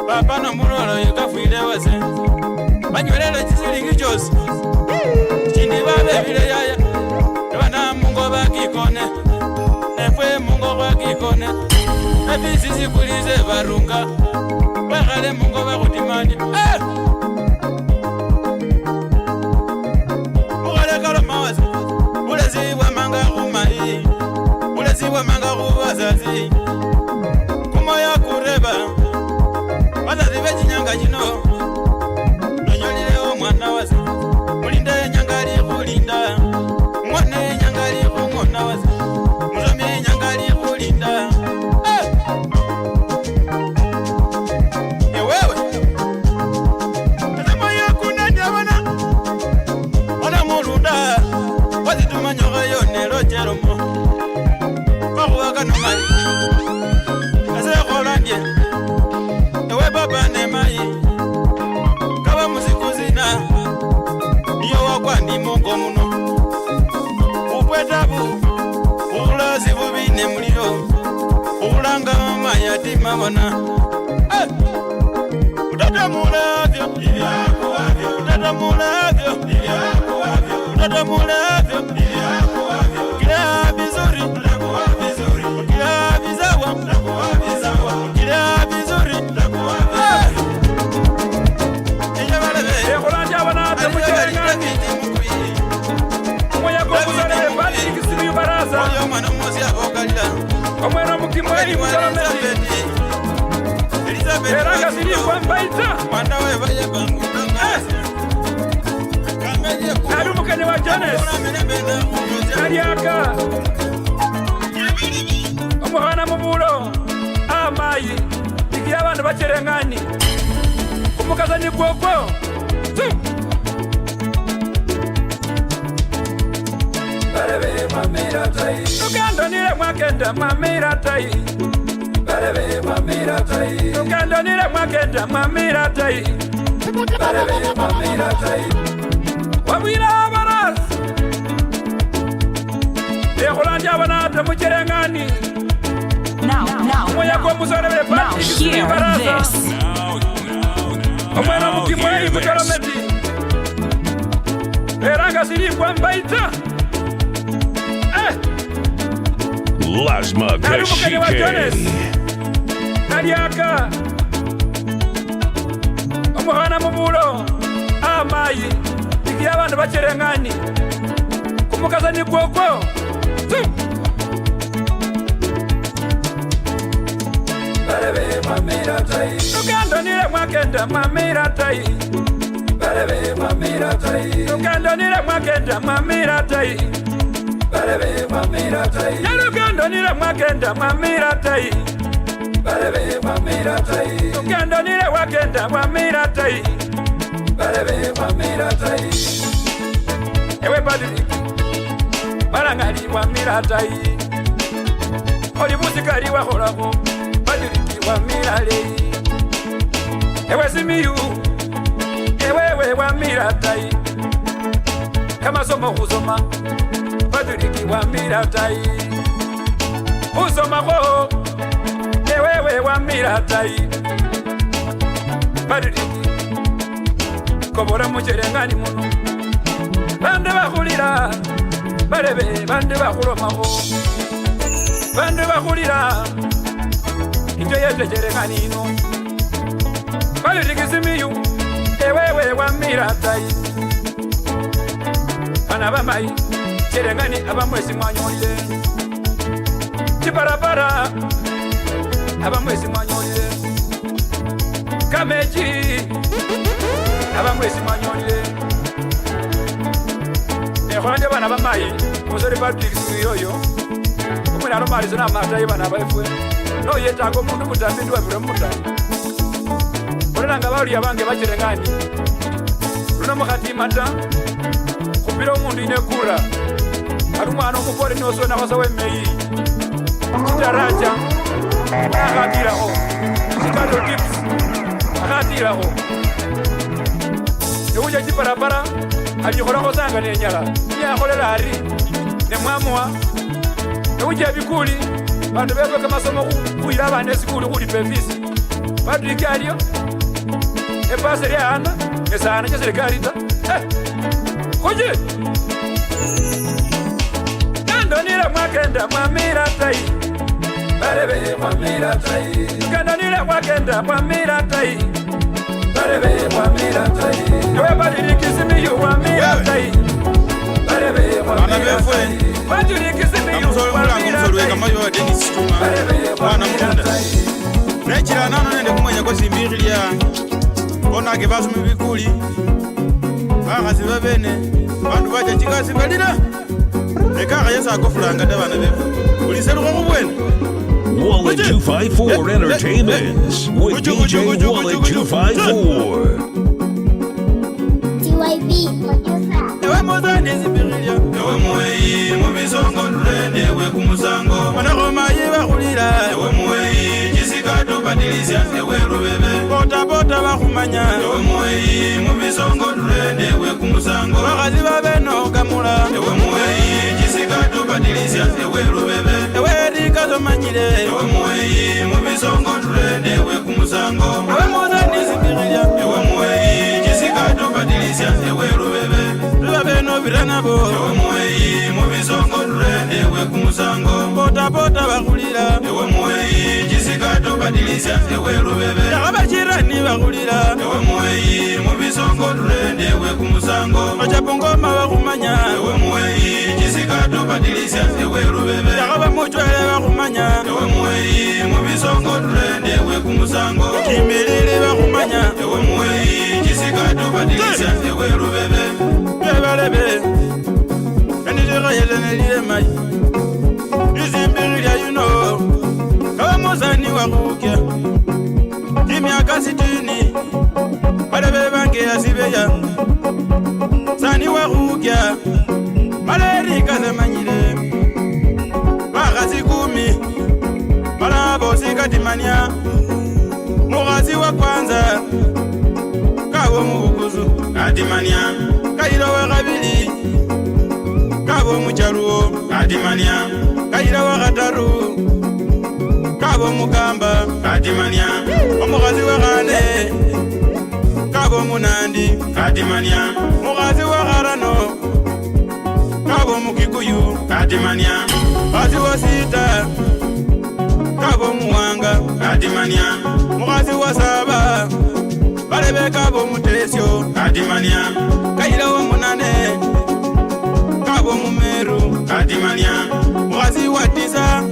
papa no mulolo yekafwile wase banywelele chisilingi chose chindi babe bile yaya bana mungo bakikone efwe mungo bakikone ebisi sikulize barunga bakale mungo bakutimani mugale kalo mawase ulezi wa manga kumai ulezi wa manga kubazazi kumoya kureba wazazi bechinyanga jino nonyolile omwana wase mulinde nyangali kulinda mwane nyangali kumona wase muzomi nyangali kulinda ewewe moya kunani abona ona mulunda wazituma nyoga yonelo jeromo bakuwaka nomali asekolandye ewe baba ne mayi kaba musikuzina niyo wakwandi mungo muno ubwetabu ubulazi bubine muliro ubulanga mayatima bona utatamulavyo utatamulavyo utatamulavyo kila vizuri kila vizawa kila vizuri omuhana mubulo amayi igira abantu bacherengani umukazani kwokwo barebe mamira tai uganda nile mwakenda mamira tai barebe mamira tai uganda nile mwakenda mamira tai barebe mamira tai wabira baras eholanja banata mucherengani Now hear this. omwana mukimwei mukalometi eranga siri kwambaita Lasma Kashike Naliaka omuhana mubulo amayi igira abantu bacherengani kumukazani kwokwo barebe mamira tai uganda nile mwakenda mamira tai barebe mamira tai uganda nile mwakenda mamira tai barebe mamira tai uganda nile mwakenda mamira tai barebe mamira tai uganda nile mwakenda mamira tai barebe mamira tai ewe badiri balangali mamira tai oli musikali waholako badiri mamira lei ewe simiyu ewewe mamira tai kama somo husoma badiri mamira tai husoma ko ewewe mamira tai badiri kobora mucherengani muno bande bakulira barebe bande bakulomako bande bakulira injo yetecherengani ino balitikisimiyu ewewe wamira tai bana bamayi cherengani abamwesi mwanyolile chiparapara abamwesi mwanyolile kameji abamwesi mwanyolile neholanje bana bamayi musori batikisimiyu yoyo umwene alomalizo namatayi bana baifwe noyetanga omundu mutambi ndiwabire mumutani olelanga balya bange bacherengani luno mukhatimata khupira omundu inekura ali umwana omupori nosona wasa wemeyi chitaracha akhatilakho Chicago Gibbs akhatilakho neuja chiparapara alikholakho sanga nenyala niyakholela ari nemwamuwa neuja bikuli bandu bebe kamasomo khuyila abana esikuli khulipa efisi patrick alio epasi lyahana esana cha serikali ta khoje kandonile mwakenda mwamira tai barebe mwamira tai kandonile mwakenda mwamira tai barebe mwamira tai ewe badirikisimiyu mwamira tai barebe mwamira tai badirikisimiyu mwamira tai nechira nano nende kumwenya kwesimbikhilia onake basumi bikuli bakhasi babene bandu bacha chikasi balina ekakha yesa akofulanga de bana befu uliselukho khubwene Wallet 254 Entertainments with DJ Wallet 254. TYB producer. Ewe mozani zimbikhilia ewe muweyi mubisongo tulende ewe kumusango banakomayi bakhulila ewe muweyi jisikato badilisya ewe rubebe bota bota bakhumanya ewe muweyi mubisongo tulende ewe kumusango bakhazi babeno kamula ewe muweyi jisikato badilisya ewe rubebe ewe rikazomanyile ewe muweyi mubisongo tulende ewe kumusango ewe mozani zimbikhilia ewe muweyi jisikato badilisya ewe rubebe babeno biranabo ewe muweyi mubisongo tulende ewe kumusango bota bota bakhulila ewe muweyi jisikato badilisya ewe rubebe abachirani bakhulila ewe muweyi mubisongo tulende ewe kumusango bachapongoma bakhumanya ewe muweyi jisikato badilisya ewe rubebe abamuchwele bakhumanya ewe muweyi mubisongo tulende ewe kumusango kimilili bakhumanya ewe muweyi jisikato badilisya ewe rubebe bebalebe enilikhayelene mai izimbikhilia yuno kabamuzani wakhukya kimyaka 60 balebe bange yasibeya sani wakhukya balerikazamanyile bakhasi 10 balabosikatimanyaa mukhasi wa kwanza kabo mubukuzu katimania kayiro wa kabili kabo mucharuo katimania kayiro wa kataru kabo mukamba katimania omukazi wa kane kabo munandi katimania mukazi wa karano kabo mukikuyu katimania mukazi wa sita kabo muwanga katimania mukazi wa saba balebe kabo mutesyo katimania kayira wa munane kabo mumeru katimania mukazi wa tisa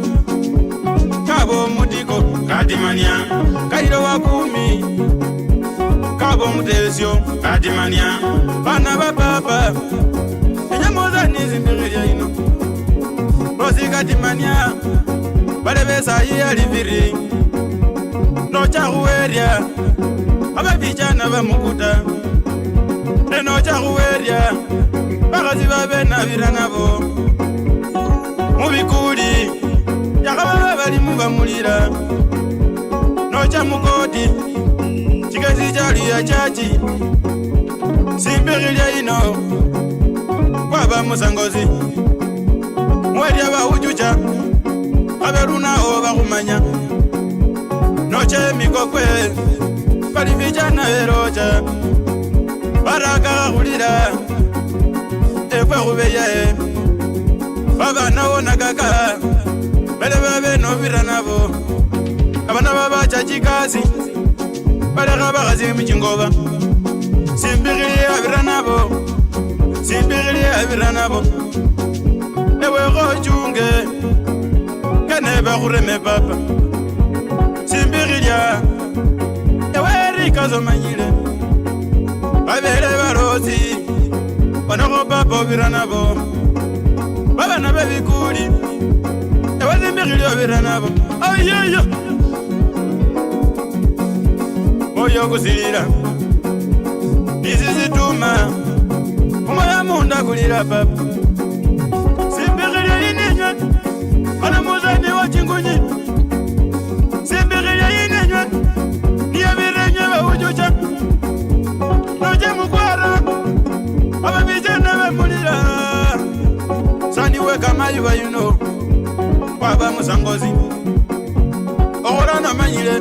kabo mutiko katimania kayira wa 10 kabo mutesyo katimania bana ba papa enyamoza nizimbikhilia ino rosi katimania balebe sayi aliviri nocha khuweria ababijana bamukuta enocha khuweria bakhazi babena biranabo mubikuli yakhaba bali mubamulira nocha mukoti chikasi chaliya chachi simbikhilia ino kwaba musangozi mweria bawuchucha aberunawo bakhumanya noche mikokwe bali vijana berocha baraka khulila ekwe khubeye babana wona kaka bale babeno biranabo abana babacha chikasi balekha bakhazi michingoba simbikhilia biranabo simbikhilia biranabo ewe khochunge kene bakhureme papa simbikhilia kazomanyile babele barosi banakho papa biranabo babana bebikuli ewazimbikhilia biranabo ayeyo moyo kusilila izi zituma umoya munda kulila papa simbikhilia ininye ana muzani wa chingunyi mayuba yuno waba musangozi okolana manyire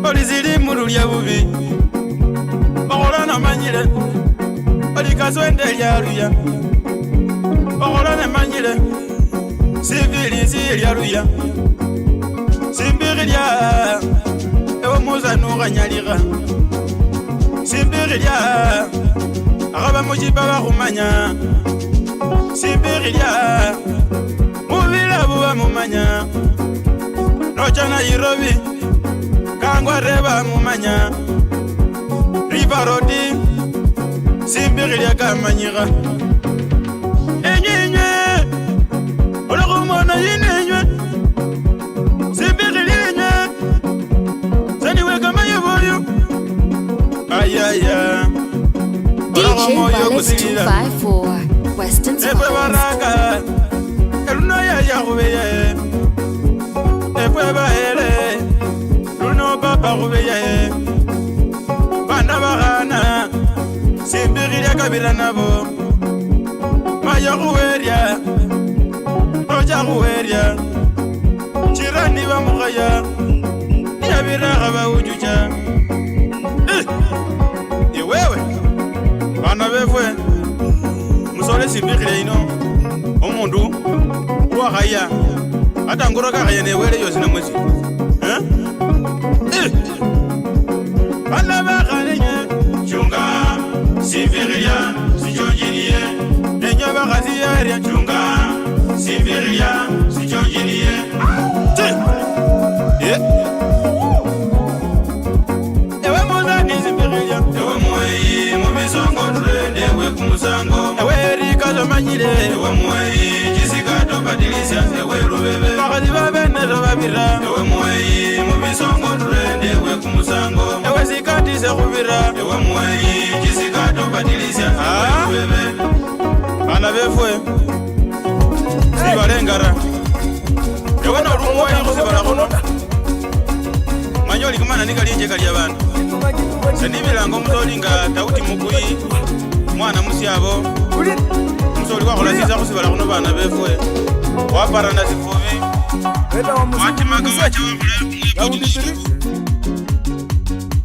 olizili mululya bubi okolana manyire olikazwende lyaluya okolana manyire sivilisi lyaluya simbirilya ewo muzanukhanyalika simbirilya akhaba muchipa bakhumanya simbirilya mubila buba mumanya nocha Nairobi kangwa reba mumanya ribarodi simbirilya kamanyika enyenywe olakhumona yinenywe simbirilinywe saniwe kamayiboyo ayaya DJ Wallace 254, Western's Finest. Baraka, eluno ya kubeye. Efwe bahere, luno papa kubeye. Bana bahana, simbirira kabira nabo. Maya kuweria, roja kuweria. Chirani ba mukaya, yabira kaba ujuja. Iwewe. Bana befwe musole simbikile ino omundu wakhaya ata ngoro kakhaya newele yosi namwezi bana bakhalenye chunga simbikilya sichonjiniye enyo bakhasiyarya chunga simbikilya sichonjiniye ewe muzani simbikilya ewe mweyi mubisongo ewe kumusango ewe rikazo manyire ewe mweyi jisikato patilisya ewe rubebe bakali babenezo babira ewe mweyi mubisongo turende ewe kumusango ewe sikatise khubira ewe mweyi jisikato patilisya ewe rubebe bana befwe sibalengara ewe nolumweyi khusibala khuno manyoli kumana nikalinje kali abantu senibilango musoli nga Tauti Mukuyi mwana musyabo musoli wakhola siza khusibala khuno bana befwe waparana sifubi watimaka wacha wakhola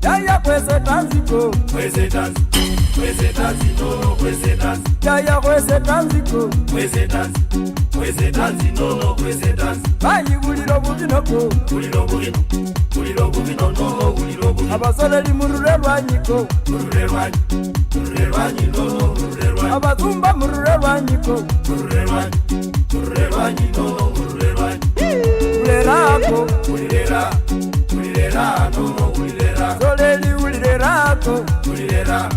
yaya kwese tanziko kwese tanzi kwese tanzi no kwese tanzi yaya kwese tanziko kwese tanzi kwese tanzi no kwese tanzi bayi buliro bubinoko buliro bubino buliro bubino no buliro bubino abasole li murure rwanyiko murure rwanyi no murure rwanyi abazumba murure rwanyiko murure rwanyi no murure rwanyi ulirako ulirera ulirera no ulirera soleli ulirerako ulirera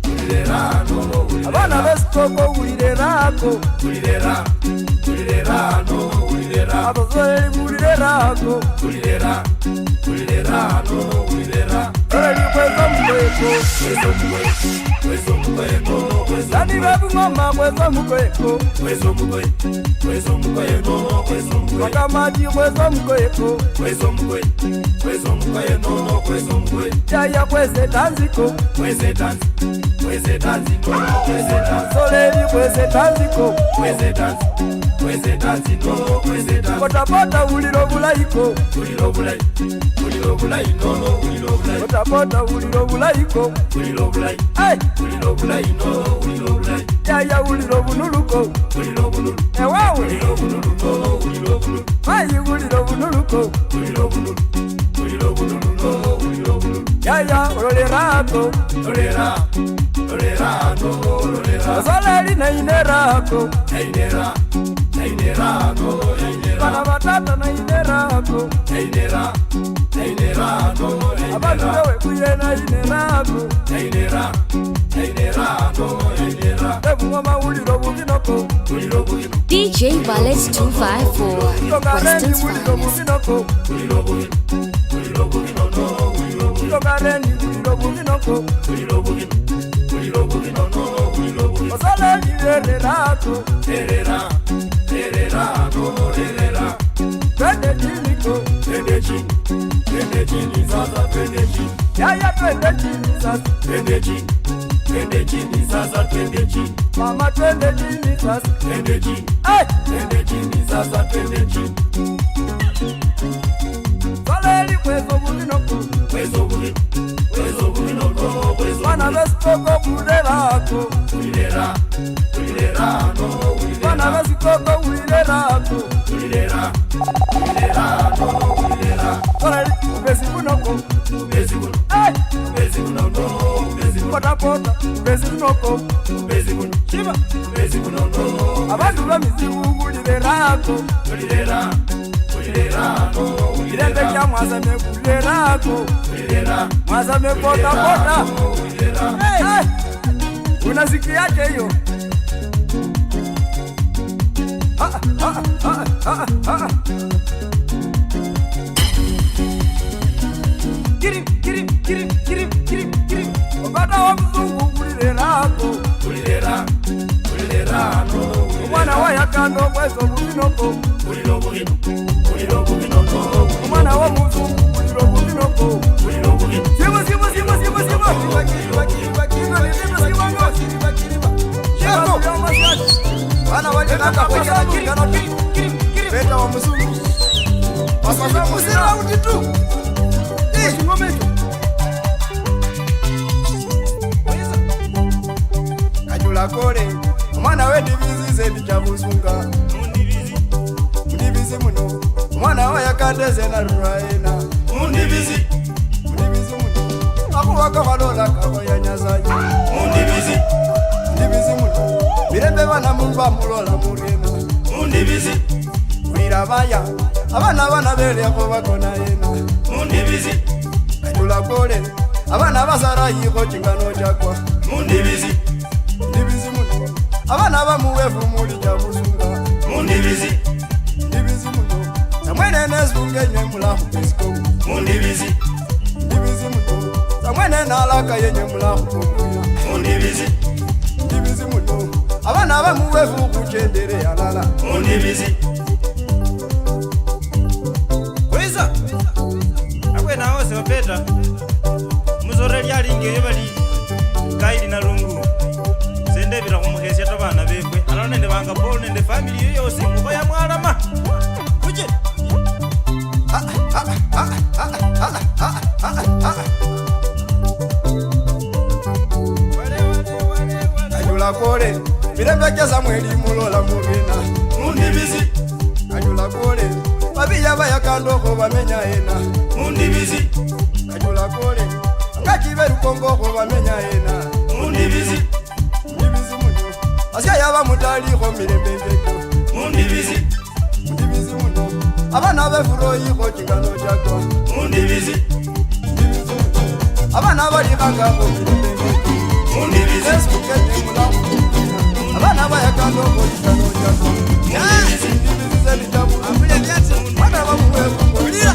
ulirera no ulirera abana besitoko ulirerako ulirera ulirera no ulirera abazoli ulirerako ulirera ulirera no ulirera soleli kwezo mkweko kwezo mkweko Dani babu mama kwezo mkweko kwezo mkweko kwezo mkweko kwezo mkweko wakamati kwezo mkweko kwezo mkweko kwezo mkweko kwezo mkweko yaya kweze tanziko kweze tanzi kweze tanziko kweze tanzi soleli kweze tanziko kweze tanzi kweze tanziko kweze tanzi potapota uliro bulayiko uliro bulayi uliro bulayi no uliro bulayi potapota uliro bulayiko uliro bulayi ay uliro bulayi no uliro bulayi yaya uliro bunuluko uliro bunulu ewawe uliro bunulu no uliro bunulu bayi uliro bunuluko uliro bunulu uliro bunulu no uliro bunulu yaya ololerato olera olera no olera soleli nainerako nainera nainera no nainera bana batata nainerako nainera nainera no abantu bewe kuye nainerako nainera nainera no nainera ebungoma uliro bubinoko uliro bubino DJ Wallace 254, Western's Finest. uliro bubino uliro bubino no uliro bubino kareni uliro bubinoko uliro bubino uliro bubino no uliro bubino osala lirerako erera erera no erera twende chini twende chini sasa twende chini yaya twende chini sasa twende chini twende chini sasa, twende chini. Mama twende chini sasa, twende chini. Twende chini sasa, twende chini. Soleli kwezo bulinoko, kwezo bulinoko, kwezo. Bana besikoko bulelako, bulilera no, bulilera. Bana besikoko bulelako, bulilera no, bulilera. Soleli ubesi bunoko, ubesi bunoko, ubesi bunoko. Pota pota, ubesi bunoko, ubesi bunoko. Shiba, ubesi bunoko. Abantu bamizibu bulelako, bulilera no. Irende kya mwazame bulelako, mwazame pota pota. Unasikiaje hiyo? Kirim. Obata wa mzungu bulelako, bulilera no. Mwana wa yakando kwezo bulinoko, bulilo bulinoko. Mwana wa mzungu bulilo bulinoko, Sibo. Bana wale naka kwa kirim. Beta wa mzungu. Pasa musira utitu. Ngome. Kajula kore. Mwana we divizi zendi chabuzunga. Mundivizi muno. Mwana wa yakandeze na ruraina. Mundivizi muno. Ako waka malola kaba ya nyazayi. Mundivizi muno. Mirembe bana mumba mulola murena. Mundivizi Wirabaya. Abana bere yako bakona yena. Mundivizi Kajula kore. Abana basara yiko chingano chakwa. Mundivizi muno. Abana bamuwevu muri chabuzunga. Mundivizi muno. Samwene nezunge nyemula hupesko. Mundivizi muno. Samwene nalaka yenyemula hukumbuya. Mundivizi muno. Abana bamuwevu kuchendere yalala. Mundivizi Kweza akwe nawo se bapeta muzore lyali ngeye bali kaidi na lungu sende bira kumuhesya tabana befwe alano nende banga bol nende family yose muba ya mwalama kuje Kajula kore mirembe kesa mweli mulola mugena. Mundivizi Kajula kore babiya bayakando ko bamenya ena. Mundivizi Kajula kore ngakiberu kongo ko bamenya ena. Mundivizi muno. Asya yaba mutali ko mirembe ngeko. Mundivizi muno. Abana bevuro yiko chingano chakwa. Mundivizi Abana bali kanga ko mirembe ngeko. Mundivizi Kete mulamu. Abana bayakando ko chingano chakwa. Mundivizi zeli tabu. Amule byatse. Bana bamuwevu kulira.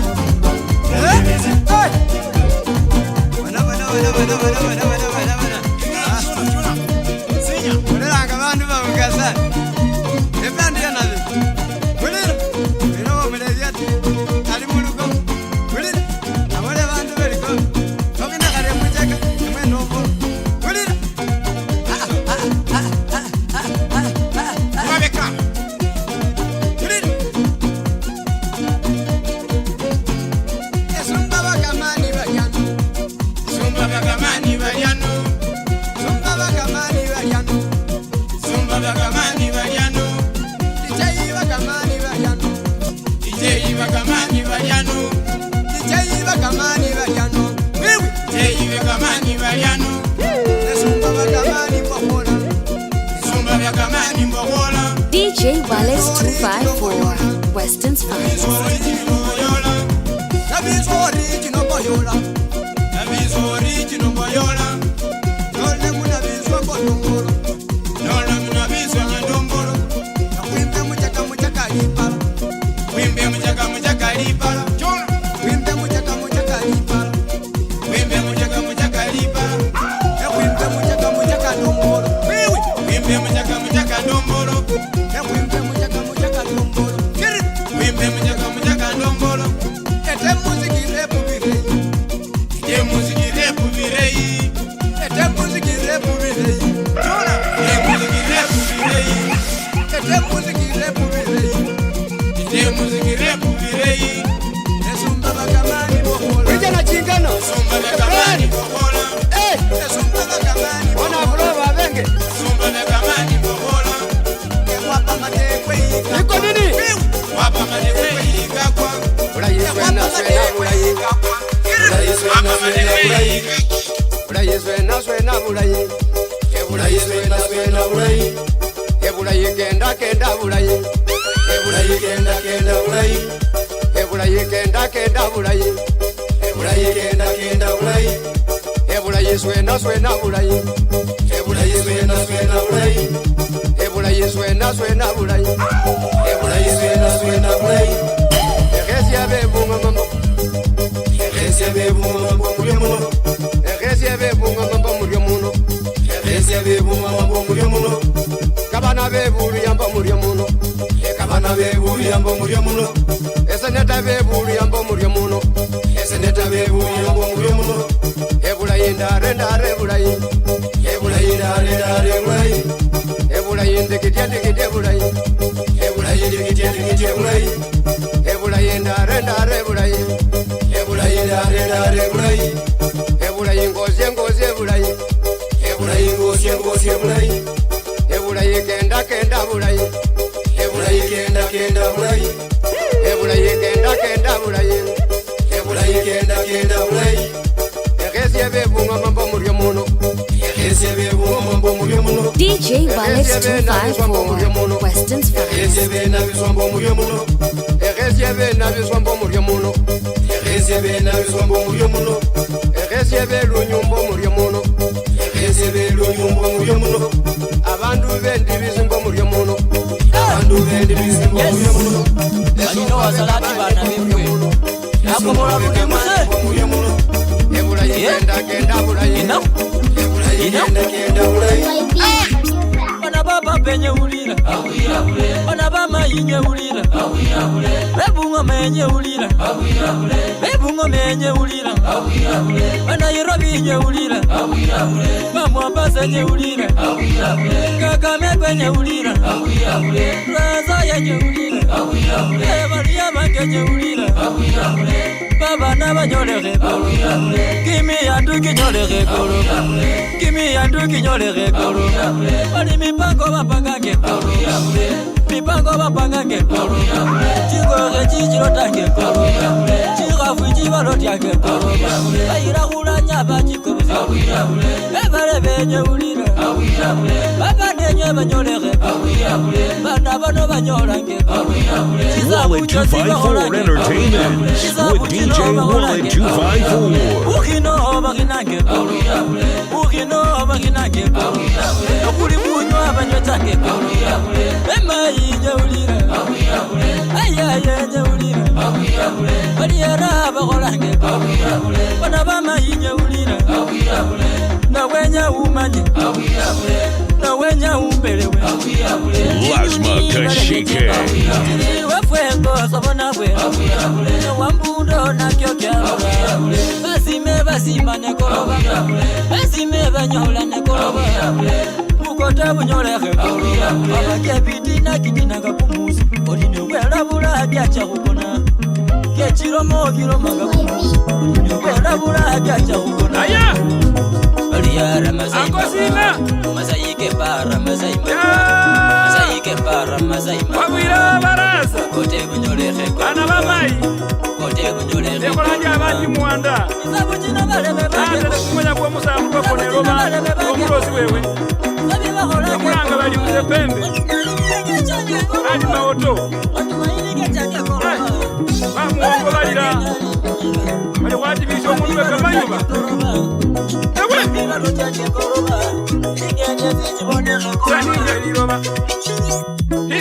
Mundivizi Sinya kulanga bantu bamugaza ebandi yanabe kulira bino omulebyati ali mulugo kulira abale bantu beliko tokina kare mujaka emwe noko kulira mabeka kulira esumba bakamani bayanu Zumba bagamani baliano DJ bakamani baliano esumba bakamani mbohola DJ Wallace 254, Weston's Finest. Muziki repu virei DJ Violets 254, Weston's Finest. Ona baba penye ulira, ona bama inye ulira, bebungo menye ulira, bebungo menye ulira, ona irobi inye ulira, mamwambasa nye ulira, kakame penye ulira, raza yenye ulira, evalia mangenye ulira, baba na banyole rekolo, kimi yandu kinyole rekolo, kimi yandu kinyole rekolo, oni mipango bapangange kolo, mipango bapangange kolo, chigore chichiro tange kolo, chirafu chibalo tiange kolo, bayira hulanya bachikobuzi, ebale benye ulira, baba nenye banyole rekolo, bana bano banyolange kolo, Wallet 254 Entertainment with DJ Wallet 254. Ukino baginange kolo, ukino baginange kolo, okuli munywa banyotange kolo, ema inye ulira, aya yenye ulira, baliera bagolange kolo, bana bama inye ulira, na wenya umanye, na wenya umbelewe, Lasma Kashike. wefwengo sabona we, wambundo na kyokya, basime basimba ne koloba, basime banyola ne koloba, mukote bunyole kekolo, abakebiti na kitina kapumusi, oline wela bula byacha kukona, kechiromo kiromanga kumusi, oline wela bula byacha kukona. Aya! Baliya Ramazai Mazaike para Mazaima Mazaike para Mazaima Wabira baraza kote bunyole kheko ana bamai kote bunyole kheko kolanja abanyi muanda isabu jina balebe bande kumenya kwa musa mko kone roma umurozi wewe sabi bahola kulanga bali muze pembe ani maoto atumaini kachake koroba bamuongo balira bali wati bisho mundu wekamayuba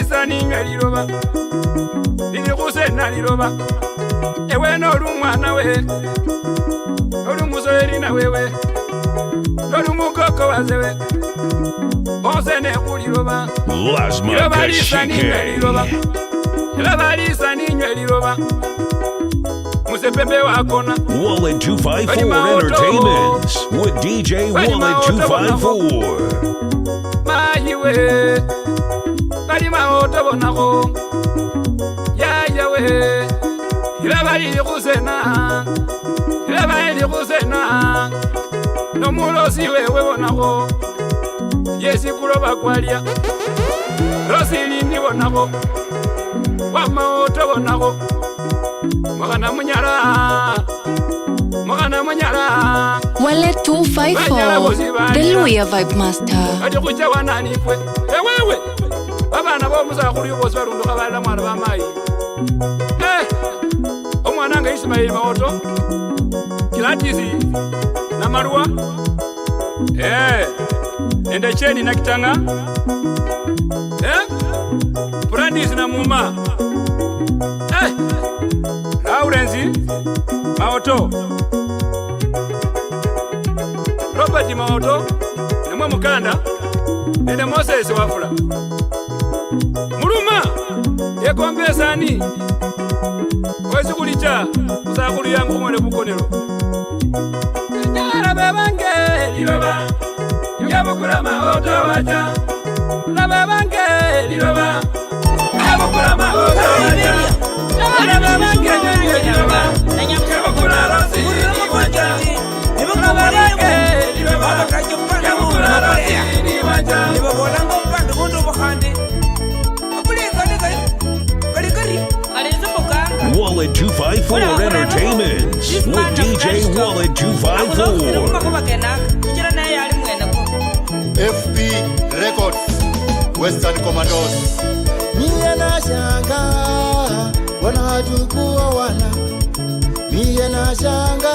Isaninga liroba Lili kusena liroba Ewe nolu mwana we Nolu musoeri na wewe Nolu mukoko wazewe Onsene kuliroba Lasma Kashike. Liroba lisaninga liroba Musepembe wakona Wallet 254 Entertainment with DJ Wallet 254. Mayiwe Bali maoto bonako Yayawe Ilaba ili kusena Ilaba ili kusena bakwalia Rosili ni bonako Wamaoto bonako Mwana munyala Wale 254 The Luya Vibe Master Ati kucha wanani fwe wewe Babana bo muzakhuli bose barunduka bala mwana bamayi omwana nga Ismail Maoto Kilatisi na Marua ende cheni na Kitanga Brandis na Muma Lawrence Maoto Robert Maoto namwe Mukanda ende Moses Wafula Muluma yekombe sani wezi kulicha usakuli yangu mwene bukonero Nyara bebange liloba Yabukura Maoto waja Labebange liloba Yabukura Maoto waja Nyara bebange liloba Yabukura Rosi waja Labebange liloba Yabukura Rosi waja Nibabolango pandu mundu bukhandi Wallet 254 Entertainment with DJ Wallet 254. FP Records Western Commandos. Mie na shanga wanatukuwa wana. Mie na shanga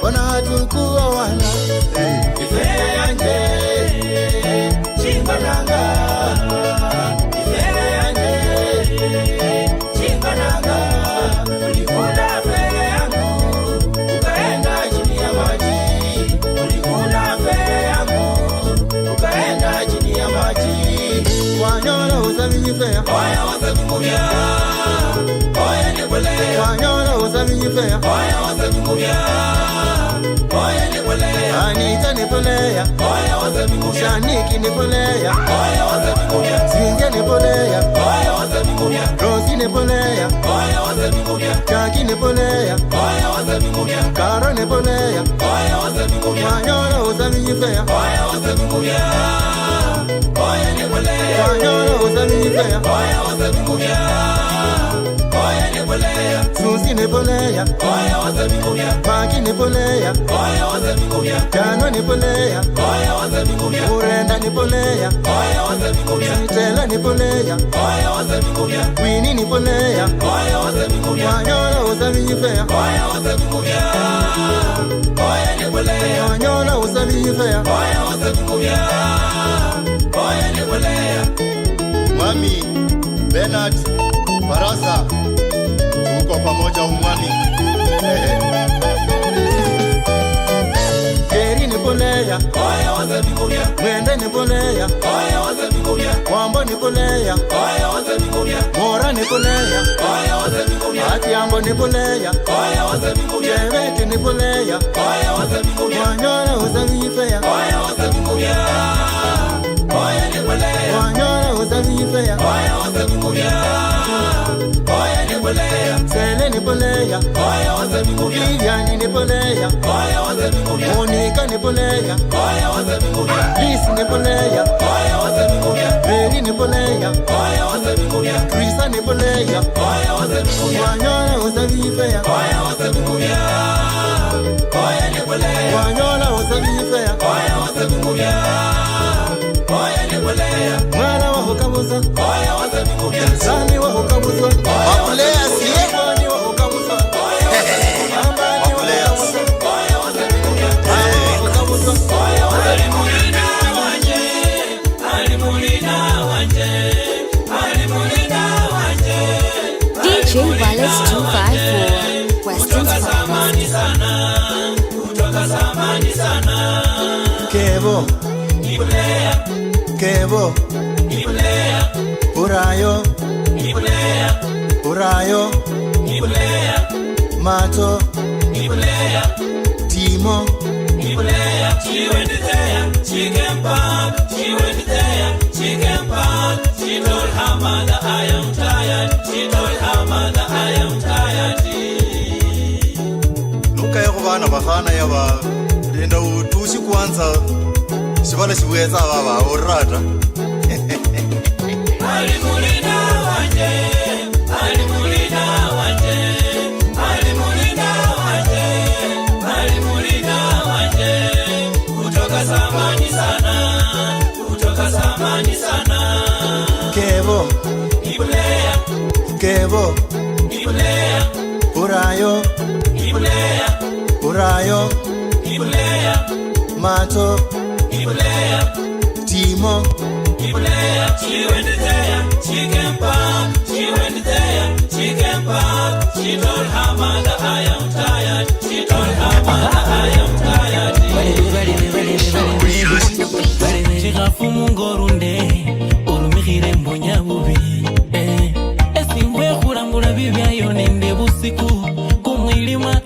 wanatukuwa wana. Ifere yanje chimbananga. Ifere yanje chimbananga. Ulikula fere yangu ukaenda chini ya maji. Ulikula fere yangu ukaenda chini ya maji. Wanyola usabinyifea Oya wasabimubia Oya nikolea Wanyola usabinyifea Oya wasabimubia Oya nikolea Anita nipolea Oya wasabimubia Shaniki nipolea Oya wasabimubia Zinja nipolea Oya wasabimubia Rosi nipolea Oya wasabimubia Chaki nipolea Oya wasabimubia Karo nipolea Oya wasabimubia Wanyola usabinyifea Oya wasabimubia Oya nikolea Wanyola usabinyifea Oya wasabimubia Oya nikolea Susi nipolea Oya wasabimubia Maki nipolea Oya wasabimubia Kano nipolea Oya wasabimubia Urenda nipolea Oya wasabimubia Sitela nipolea Oya wasabimubia Wini nipolea Oya wasabimubia Wanyola usabinyifea Oya wasabimubia Oya nikolea Wanyola usabinyifea Oya wasabimubia Oya nikolea Mami Bernard Barasa tuko pamoja umwani. Keri nipolea Oya wasabimubia Mwende nipolea Oya wasabimubia Wambo nipolea Oya wasabimubia Mora nipolea Oya wasabimubia Atiambo nipolea Oya wasabimubia Chewete nipolea Oya wasabimubia Wanyola usabinyifea Oya wasabimubia Oya nikolea Wanyola usabinyifea Oya wasabimubia Oya nikolea Sele nipolea Oya wasabimubia Viviani nipolea Oya wasabimubia Monica nipolea Oya wasabimubia Lisi nipolea Oya wasabimubia Mary nipolea Oya wasabimubia Krisa nipolea Oya wasabimubia Wanyola usabinyifea Oya wasabimubia Oya nikolea Wanyola usabinyifea Oya wasabimubia Oya nikolea Mwana wa hukabuza Oya wasabimubia Sani wa hukabuza Wakulea siye Mwani wa hukabuza Wakulea Oya wasabimubia Hukabuza Alimulina wanje Alimulina wanje Alimulina wanje DJ Wallet 254 Western zamani sana kutoka zamani sana Kevo Nipulea Kevo Nipulea Urayo Nipulea Urayo Nipulea Mato Nipulea Timo Nipulea She went there She came back She went there She came back She told her mother I am tired She told her mother I am tired Nuka ya kubana bahana ya ba Linda utushi kwanza sibale sibuetsa baba o rata Alimulina wanje, alimulina wanje, alimulina wanje, alimulina wanje. Kutoka zamani sana, kutoka zamani sana. Kevo, Ibulea, Kevo, Ibulea, Urayo, Ibulea, Urayo, Ibulea, Mato, Ibulea, Timo, Ibulea. She went there, she came back. She went there, she came back. She told her mother, I am tired. She told her mother, I am tired. Chirafumu ngorunde urumihire mbonya bubi esimwe kurambura bibyayo nende busiku kumwilima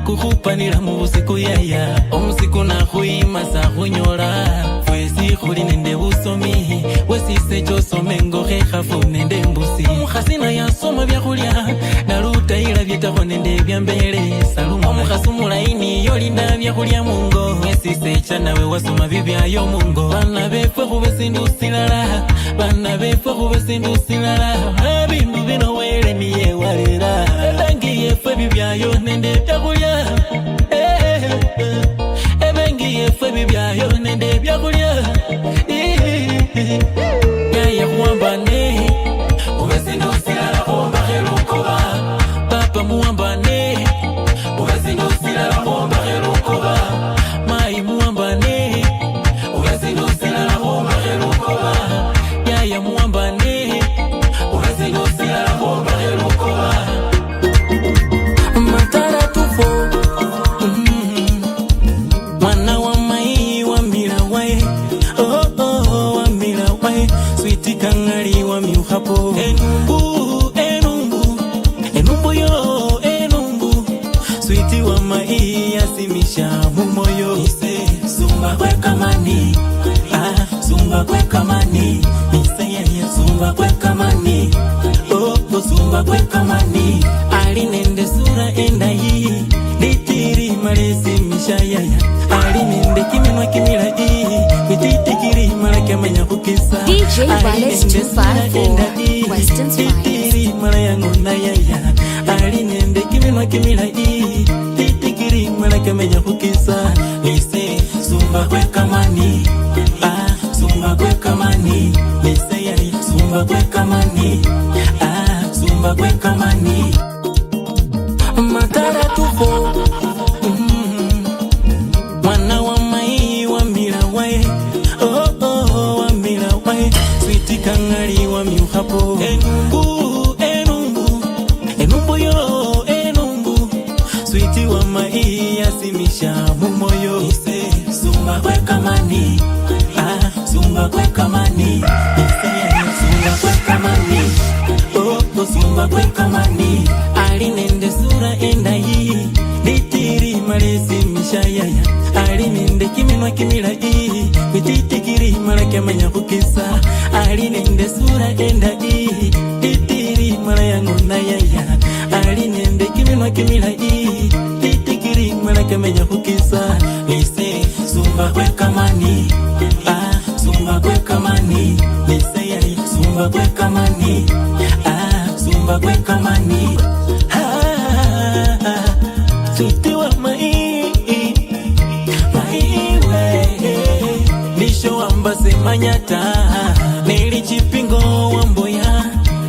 kukupanira mu busiku yaya omusiku nakhuyima sakhunyola fwesi khuli nende busomi wesise kyosome ngokhehafu nende mbusi omukhasina yasoma byakhulya nalutayila byetakho nende byambele saluma omukhasi mulaini yolinda byakhulya mungo wesise kyanawe wasoma bibyayo mungo bana befwe khube sindu silala bana befwe khube sindu silala ebindu bino wele niye walera ebengi yefwe bibyayo nende byakhulya ebengi yefwe bibyayo nende byakhulya yaya kuwambane ube sindu silala khombahelukoba papa muwambane ube sindu silala khombahelukoba mai muwambane ube sindu silala khombahelukoba yaya muwambane ube sindu silala khombahelukoba matara tufo mwana wa mai wa mila wae wa mila wae sweetie kangali wa miuhapo enumbu yo enumbu sweetie wa mai yasimisha mumoyo ise sumba kwe kamani sumba kwe kamani ise ya sumba kwe kamani sumba kwe kamani alinende sura endai litiri malesi mishayaya alinende kiminwa kimila mititikiri malake manya kukisa DJ Violence 254, Weston's finest. litiri malayangu na yaya alinende kiminwa kimila titikiri malake manya kukisa nise sumba kwe kamani sumba kwe kamani nise yaya sumba kwe kamani sumba kwe kamani matara tufo mwana wa mai wa mila wae wa mila wae sweetie kangali wa miuhapo enumbu yo enumbu sweetie wa mai yasimisha mumoyo ise sumba kwe kamani sumba kwe kamani ise sumba kwe kamani sumba kwe kamani alinende sura endai litiri malesi mishayaya alinende kiminwa kimila mititikiri malake manya kukisa alinende sura endai litiri malayangu na yaya alinende kiminwa kimila titikiri malake manya kukisa nise sumba kwe kamani sumba kwe kamani nise yaya sumba kwe kamani sumba kwe kamani sweetie wa mai nisho wambase manyata nilichipingo wamboya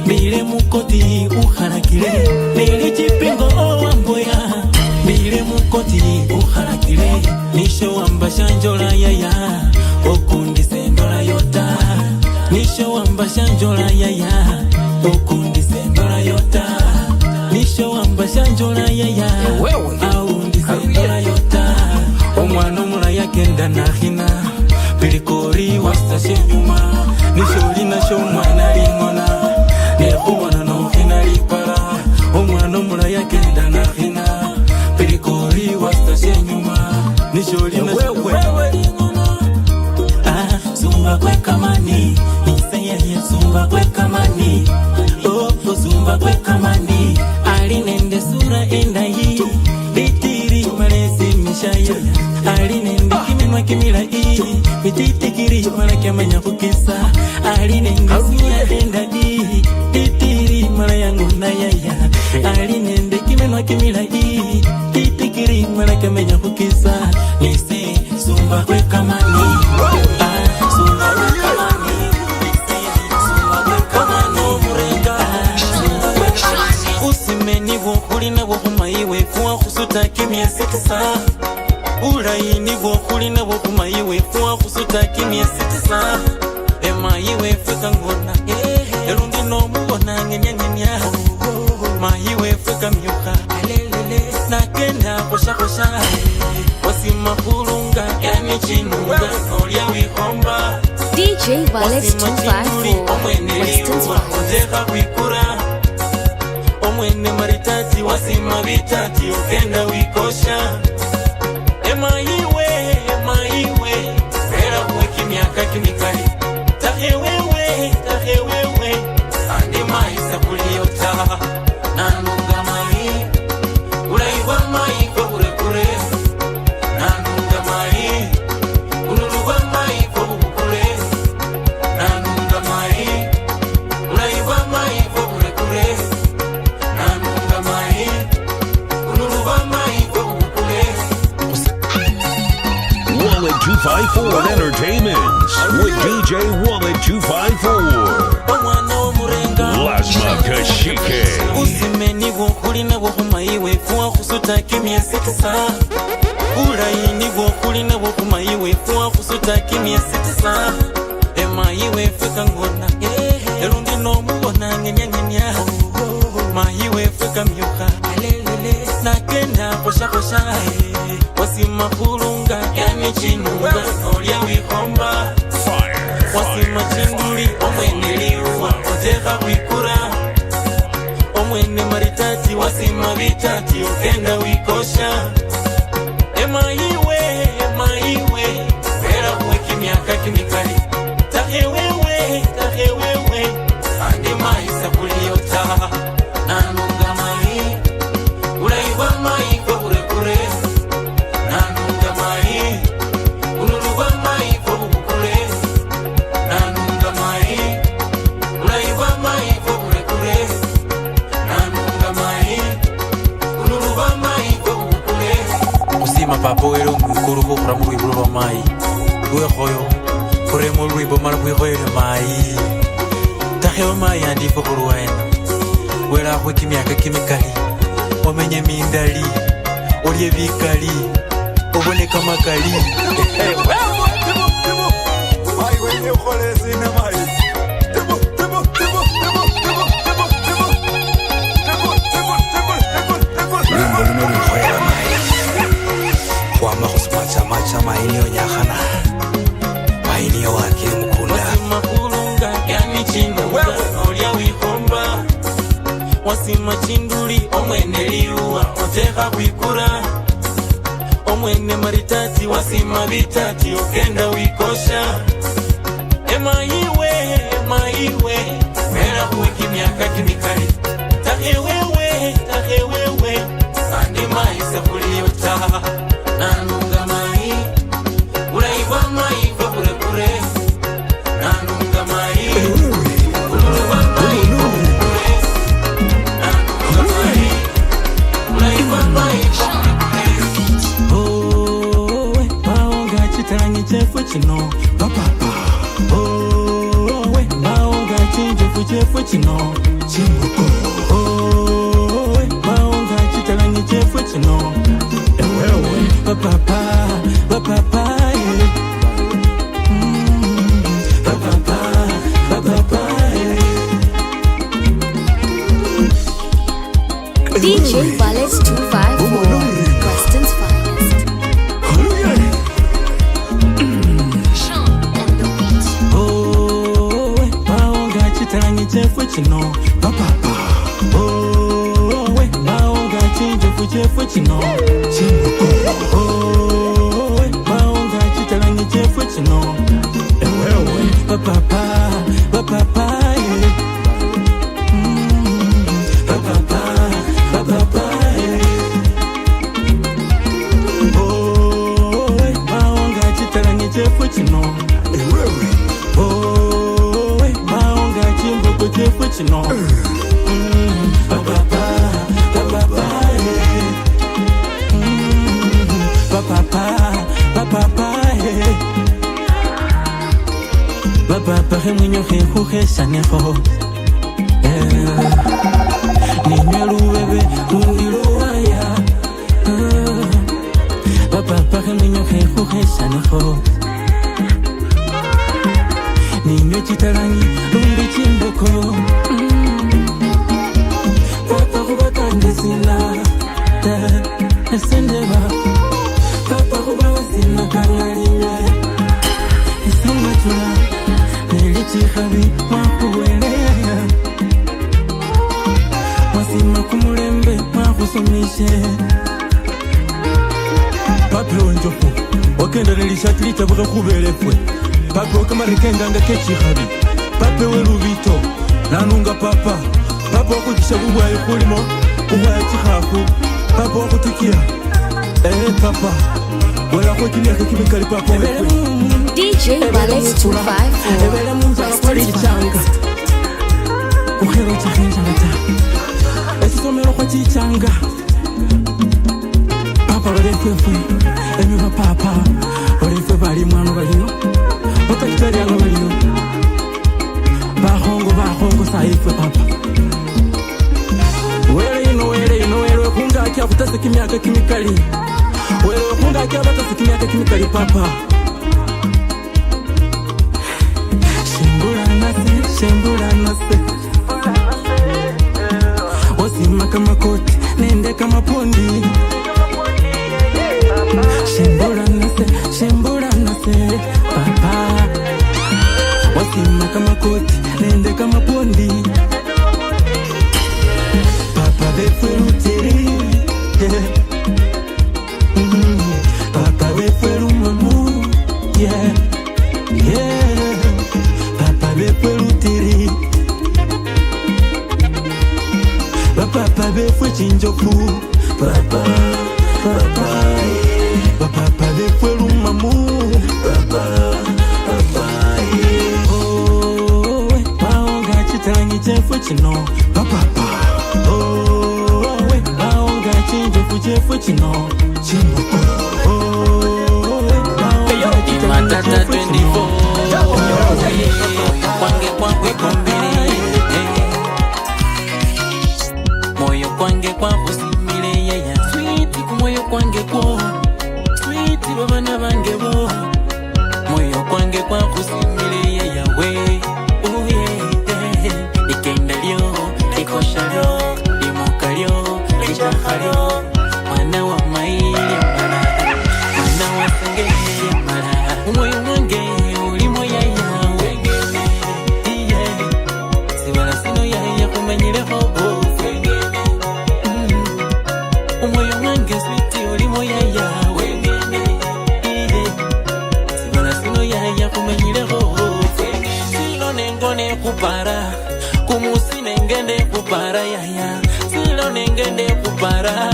bile mukoti uharakile nilichipingo wamboya bile mukoti uharakile nisho wambasha njola yaya okundi sendola yota nisho wambasha njola yaya okundi sendola yota nisho wambasha njola yaya aundi sendola yota omwana omula yakenda nahina pilikori wastashe nyuma nisholi nasho omwana lingona nekubona nohina lipala omwana omula yakenda nahina pilikori wastashe nyuma nisholi nasho omwana lingona sumba kwe kamani niseye sumba kwe kamani sumba kwe kamani alinende sura endai litiri malesi mishaya alinende kiminwa kimila ii Vititikiri wala kiamanya kukisa Aline ngisi ya enda ii Titiri mala yangu na yaya Aline ndeki menwa kimila ii Titikiri wala kiamanya kukisa Nisi sumba kwe kamani Sumba kwe kamani Sumba kwe kamani Murenga Usimeni wokuli na wokumaiwe Fuwa kusuta kimia sikisa Ulaini wokuli na wokumaiwe Fuwa kusuta kimia sikisa Emaiwe fweka ngona Erundi no muona ngenya ngenya Maiwe fweka miuka Nakenda kosha kosha Wasima kulunga Yani chinunga Nolia wihomba DJ Valet 254 Western Spines. Omwene maritati wasima vitati ukenda wikosha Emaiwe Vera mweki miaka kimikali Tahewewe Andi maisa kuliota Nanunga mai Ulaiwa mai kwa kure Nanunga mai Unuruwa mai kwa kure Nanunga mai Ulaiwa mai kwa kure Nanunga mai Unuruwa mai kwa kure Wallet 254 Entertainments with DJ Wallet 254 Lasma Kashike Usimeni wokuli na wokumaiwe Fuwa kusuta kimia sikisa Ulaini wokuli na wokumaiwe Fuwa kusuta kimia sikisa Emaiwe fweka ngona Erundi no muona ngenya ngenya Maiwe fweka miuka Nakenda kosha kosha Wasima kulunga Yani chinunga Nolia wihomba Wasima chinduli Omwene liuwa Oteka wikura Omwene maritati Wasima vitati Ukenda wikosha Emaiwe Vera mweki miaka kimikali Tahewewe Andi maisa kuliota Nanunga mai Ulaiwa mai kwa kure Nanunga mai Unuruwa mai kwa kure Nanunga mai Ulaiwa mai kwa kure Nanunga mai Unuruwa mai kwa kure Usima papo ero mkuru kukura mwibulo wa mai Uwe khoyo Kure mwibo mara kwe mai Taheo mai andi kukuru waena Wela kwe kimiaka kimikali Wamenye mindali Olie vikali Oboneka makali Mai wenye ukole zine mai Limbo lino lihoera mai Kwama kusimacha macha maini onyahana Maini wake mkunda Wasima kulunga Yani chinunga Nolia wihomba Wasima chinduli Omwene liuwa Oteka wikura Omwene maritati Wasima vitati Ukenda wikosha Emaiwe Vera mweki miaka kimikali Tahewewe Andi maisa kuliota Nanunga mai Ulaiwa mai kwa kure Nanunga mai Unuruwa mai kwa kure Nanunga mai Ulaiwa mai kwa kure Maonga chitarangi chefu chino Papapa Maonga chinjefu chino Chimuko Maonga chitarangi chefu chino Papapa DJ Valet 254 Western's Finest. Maonga chitarangi chefu chino Papapa Maonga chinjefu chino Chimuko Maonga chitarangi chefu chino Papapa Maonga chitarangi he mwinyo he huhe saneho ninywe luwebe lundi luwaya papa he mwinyo he huhe saneho ninywe chitalangi lundi chimboko papa hubakandisina esendeba papa hubawasina kangalinye isangatula nelichihabi mwakuweleya mwasima kumulembe mwakusomishe papi onjofu wakenda nelishati litabuka kubelefwe papi wakamarikenganga kechihabi papi weluvito nanunga papa wakujisha bubwayo kulimo ubwaya chihafu papa wakutikia papa wala kwa kimyaka kimikali papa DJ Alex 254 Western Finest Uhero chihenja ngata Esisomero kwa chichanga Papa walefwefe Enyuwa papa Walefe bali mwano balino Watakitari anga balino Bahongo saifwe papa Wele ino kunga akia kutase kimyaka kimikali Wele kunga akia batase kimyaka kimikali papa Shembura nase Wasima kama koti nende kama pondi Shembura nase papa Wasima kama koti nende kama pondi Papa befwe lutiri Papa befwe lumamu Yeah Papa befwe lutiri Papa befwe chinjofu Papa befwe lumamu Baonga chitalangi chefwe chino Papa Baonga chinjofu chefwe chino Matata 24 Kwange kombele Moyo kwange kwa kusimile yaya Sweet kumoyo kwange kwa Sweet babana bange bo Moyo kwange kwa kusimile yaya we Oh yeah Ikenda lyo, ikosha lyo Imoka lyo, ijaha lyo Mwana wa maili mbala Mwana wa sangeli mbala Umoyo wange ulimo yaya wengene Yeah Sibala sino yaya kumanyile hobo wengene Umoyo wange switi ulimo yaya wengene Yeah Sibala sino yaya kumanyile hobo wengene Silo nengone kupara Kumusi nengende kupara yaya Silo nengende kupara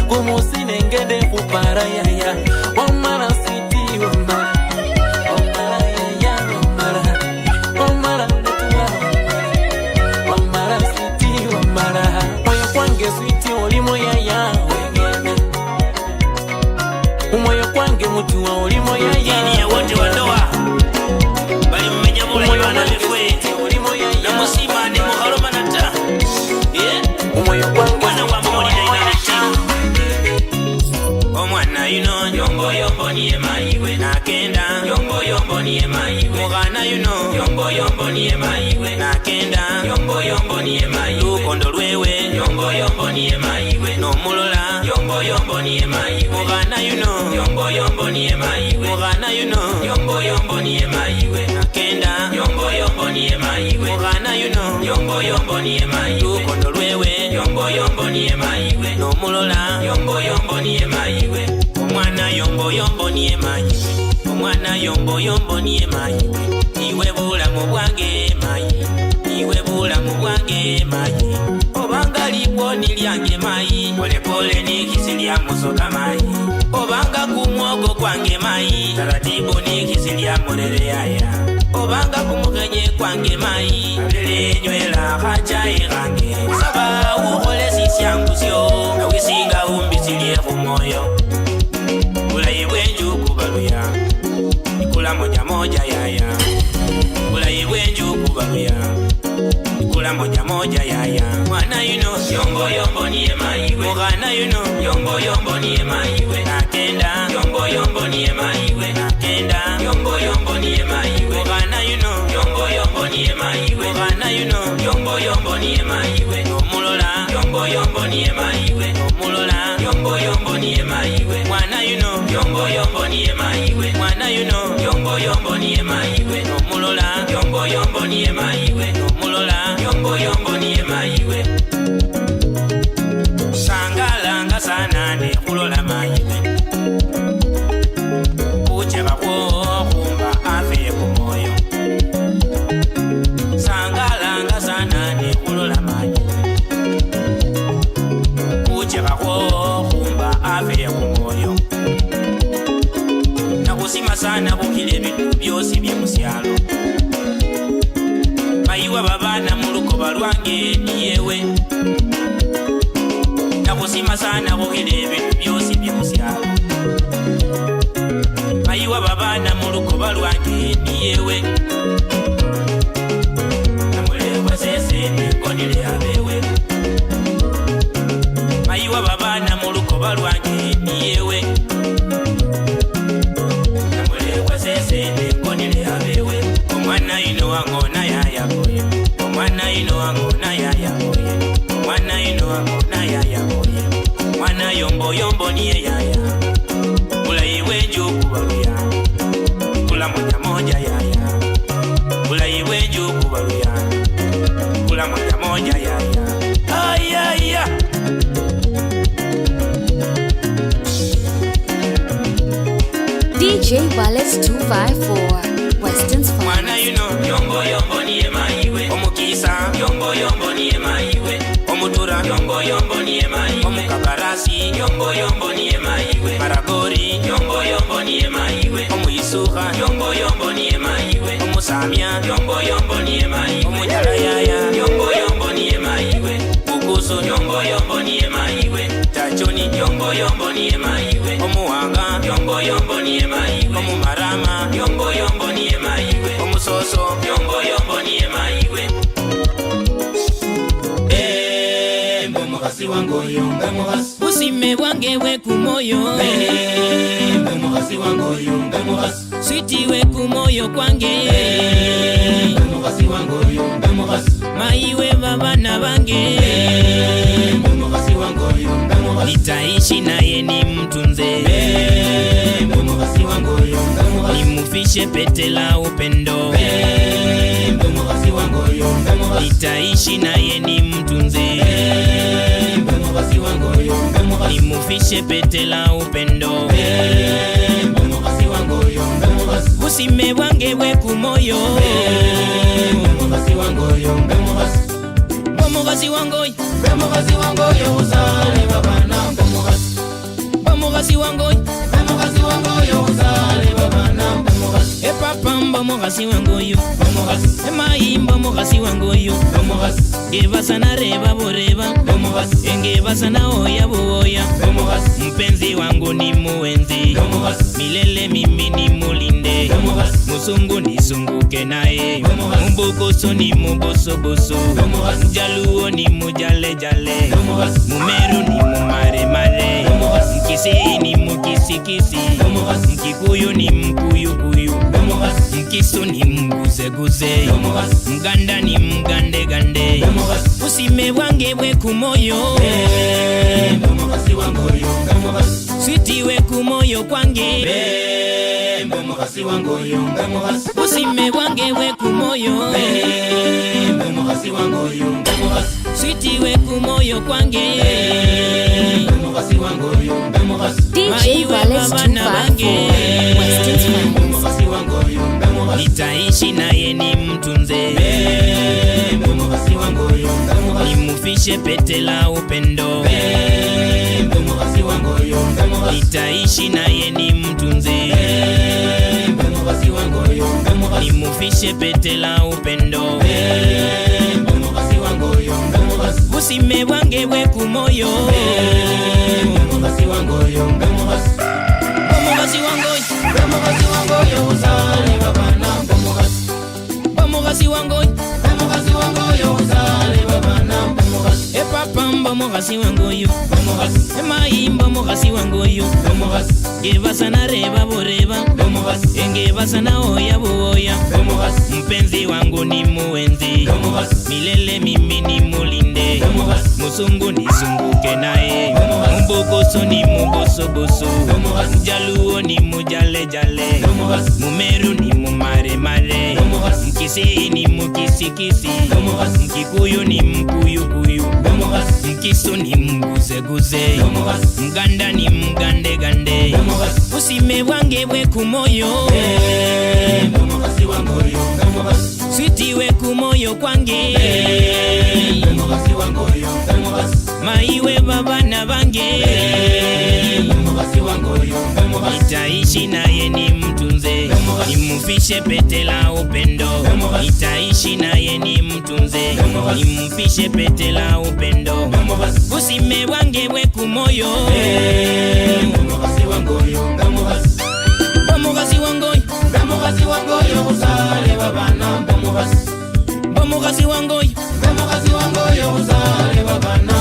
Kumusi nengende kupara yaya Wamara switi wamara Switi olimo yaya wengene Umoyo kwange mutu wa olimo yaya Yini ya wote wandoa Bali mmenya mula yuana lefwe Na musima ni muharoma nata Umoyo kwange wana wa mwoli na inanita Omwana yuno Yombo niye maiwe Nakenda Yombo niye maiwe Mugana yuno Yombo niye maiwe Nakenda Yombo niye maiwe Lukondo lwewe Yombo niye maiwe No mulola Yombo niye maiwe Mugana yuno Yombo niye maiwe Mugana yuno Yombo niye maiwe Nakenda Yombo niye maiwe Mugana yuno Yombo niye maiwe Lukondo lwewe Yombo niye maiwe No mulola Yombo niye maiwe Omwana yombo niye maiwe Omwana yombo niye maiwe Iwe bulamu bwange maiwe Iwe bulamu bwange maiwe Obanga lipo nilyange mai Pole pole nikisilia musoka mai Obanga kumwogo kwange mai Taratibu nikisilia murele yaya Obanga kumugenye kwange mai Abele nywela hacha irange Saba uhole sisyangu syo Na wisinga umbisilie kumoyo Ula iwe njuku baluya Nikula moja moja yaya bulayi bwenju kubaluya ikula moja moja yaya mwana yuno yombo yombo niye mayiwe mugana yuno yombo yombo niye mayiwe nakenda yombo yombo niye mayiwe nakenda yombo yombo niye mayiwe mugana yuno yombo yombo niye mayiwe mugana yuno yombo yombo niye mayiwe omulola yombo yombo niye mayiwe omulola yombo yombo niye mayiwe mwana yuno yombo yombo niye mayiwe mwana yuno yombo yombo niye mayiwe omulola yombo yombo niye mayiwe omulola yombo yombo niye mayiwe sangalanga sana ne kulola mayiwe ucheba kwa kumba afe kumoyo sangalanga sana ne kulola mayiwe ucheba kwa kumba afe kumoyo nakusima sana bukile bintu byosi bye musyalo mayiwa babana mulukoba lwange niyewe nakusima sana bukile bintu byosi bye musyalo mayiwa babana mulukoba lwange niyewe namulewa sese nikonile abewe mayiwa babana mulukoba lwange niyewe namulewa sese nikonile abewe omwana ino wangona yaya boye omwana ino wangona yaya boye omwana ino wangona yaya boye mwana yombo yombo niye yaya bulayi bwenju kubaluya kula moja moja yaya bulayi bwenju kubaluya kula moja moja yaya ayaya DJ Wallace 254, Weston's Finest. mwana yuno yombo yombo niye mayiwe omukisa yombo yombo niye mayiwe omutura yombo yombo niye mayiwe omukabarasi yombo yombo niye mayiwe maragori yombo yombo niye mayiwe omuyisuka yombo yombo niye mayiwe omusamya yombo yombo niye mayiwe omunyala yaya yombo yombo niye mayiwe ukusu yombo yombo niye mayiwe tachoni yombo yombo niye mayiwe omuwanga yombo yombo niye mayiwe omumarama yombo yombo niye mayiwe omusoso yombo yombo niye mayiwe mukasi wange oyo mbe mukasi busime bwange bwe kumoyo mbe mukasi wange oyo mbe mukasi switi we kumoyo kwange mbe mukasi wange oyo mbe mukasi mayiwe babana bange mbe mukasi wange oyo mbe mukasi nitaishi naye ni mtunze mbe mukasi wange oyo mbe mukasi nimufishe pete la upendo mbe mukasi wange oyo mbe mukasi nitaishi naye ni mtunze nimufishe pete la upendo busime bwange bwe kumoyo omukasi wange oyo uzale babana omukasi wange oyo uzale babana epapa mbo omukasi wange oyo emayimbo omukasi wange oyo ngebasana reba boreba engebasana oya buoya mpenzi wangu ni muenzi milele mimi ni mulinde musungu nisunguke naye mubokoso ni mubosoboso mjaluo ni mujalejale mumeru ni mumaremare mkisi ni mukisikisi mkikuyu ni mkuyukuyu mkisu ni mguzeguze mganda ni mgandegande busime bwange bwe kumoyo switi we kumoyo kwange busime bwange bwe kumoyo switi we kumoyo kwange DJ Wallace 254, Weston's Finest. nitaishi naye ni mtunze nimufishe pete la upendo nitaishi naye ni mtunze nimufishe pete la upendo busime bwange bwe kumoyo omukasi wange oyo uzale babana mayimbo mukhasi wangoyo mayimbo mukhasi wangoyo ngevasana reva voreva engevasana oya vuoya mpenzi wangu ni muenzi milele mimi ni mulinde musungu nisunguke naye mubokoso ni mubosoboso mjaluo ni mujalejale mumeru ni mumaremare mkisi ni mukisikisi mkikuyu ni mkuyukuyu mkisu ni mguzeguze mganda ni mgandegande usime bwange bwe kumoyo switi we kumoyo kwange maiwe babana bange itaishi naye ni mtunze nimufishe pete la upendo itaishi naye ni mtunze nimufishe pete la upendo usime bwange bwe kumoyo bomugasi wangoyo usale babana bomugasi wangoyo usale babana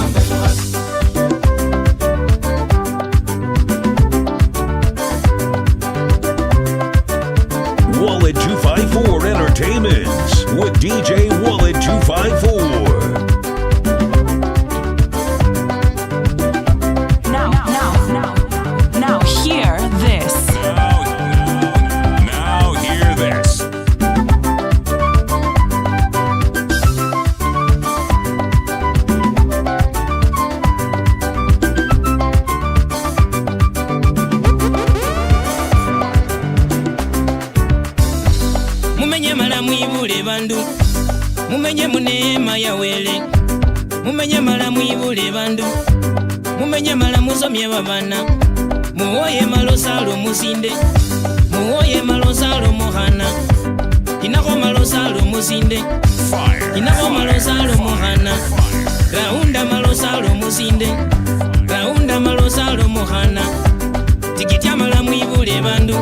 Wallet 254 Entertainments with DJ Wallet 254. Now hear this. Now hear this. Mumenye mala mwibule bandu mumenye munema ya wele mumenye mala mwibule bandu mumenye mala musomye babana muwoye malosalo musinde muwoye malosalo muhana inako malosalo musinde inako malosalo muhana raunda malosalo musinde raunda malosalo muhana tikitya mala mwibule bandu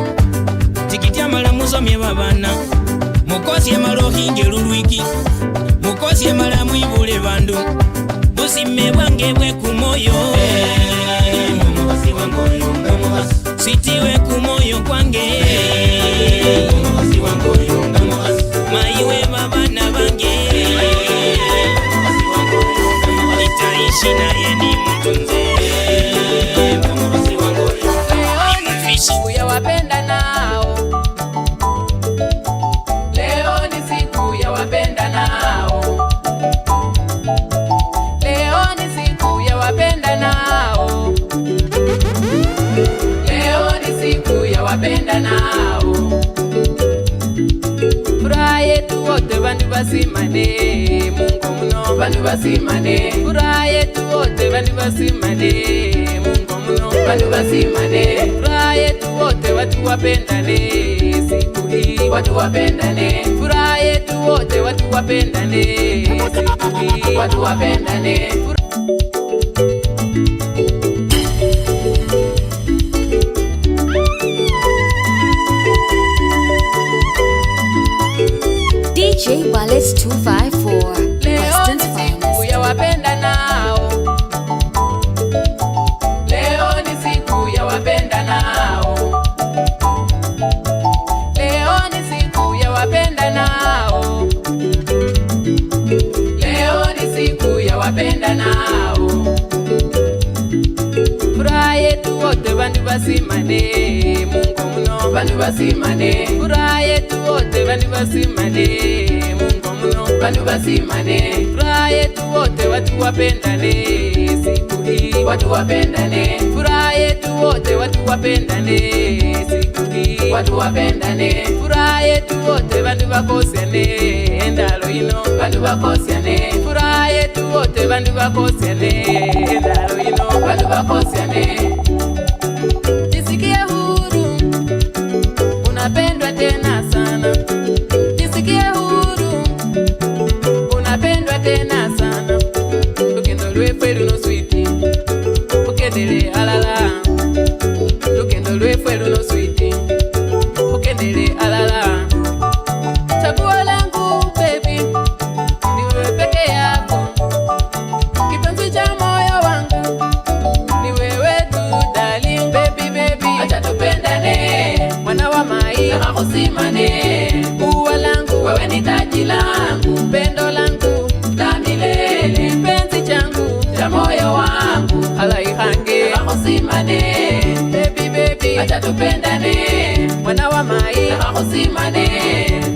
tikitya mala musomye babana mukosi emalohinge lulwiki mukosi emala mwibule bandu busime bwange bwe kumoyo sitiwe kumoyo kwange maiwe babana bange itaishi naye ni mtunze siku ya wapenda nao leo ni siku ya wapenda nao leo ni siku ya wapenda nao leo ni siku ya wapenda nao furaha yetu wote bandu basimane Mungu muno bandu basimane furaha yetu wote bandu basimane Mungu muno bandu basimane furaha yetu wote watu wapendane siku hii watu wapendane furaha yetu wote watu wapendane siku hii watu wapendane DJ Wallet 254 Weston's finest. ya wapenda nao leo ni siku ya wapenda nao leo ni siku ya wapenda nao leo ni siku ya wapenda nao furaha yetu wote bandu basimane Mungu muno bandu basimane furaha yetu wote bandu basimane Mungu muno bandu basimane furaha yetu wote watu wapendane siku hii watu wapendane furaha yetu wote watu wapendane siku hii watu wapendane furaha yetu wote bandu bakosiane endalo ino bandu bakosiane furaha yetu wote bandu bakosiane endalo ino bandu bakosiane jisikie huru unapendwa tena sana jisikie huru unapendwa tena sana lukendo lwefwe luno switi ukendele alala lukendo lwefwe luno switi ukendele alala chaguo langu baby niwe peke yako kipenzi cha moyo kusimane. Ua langu wewe ni taji langu, pendo langu la milele, penzi changu cha moyo wangu, halaihange kusimane. Baby baby acha tupendane, mwana wa mai kusimane.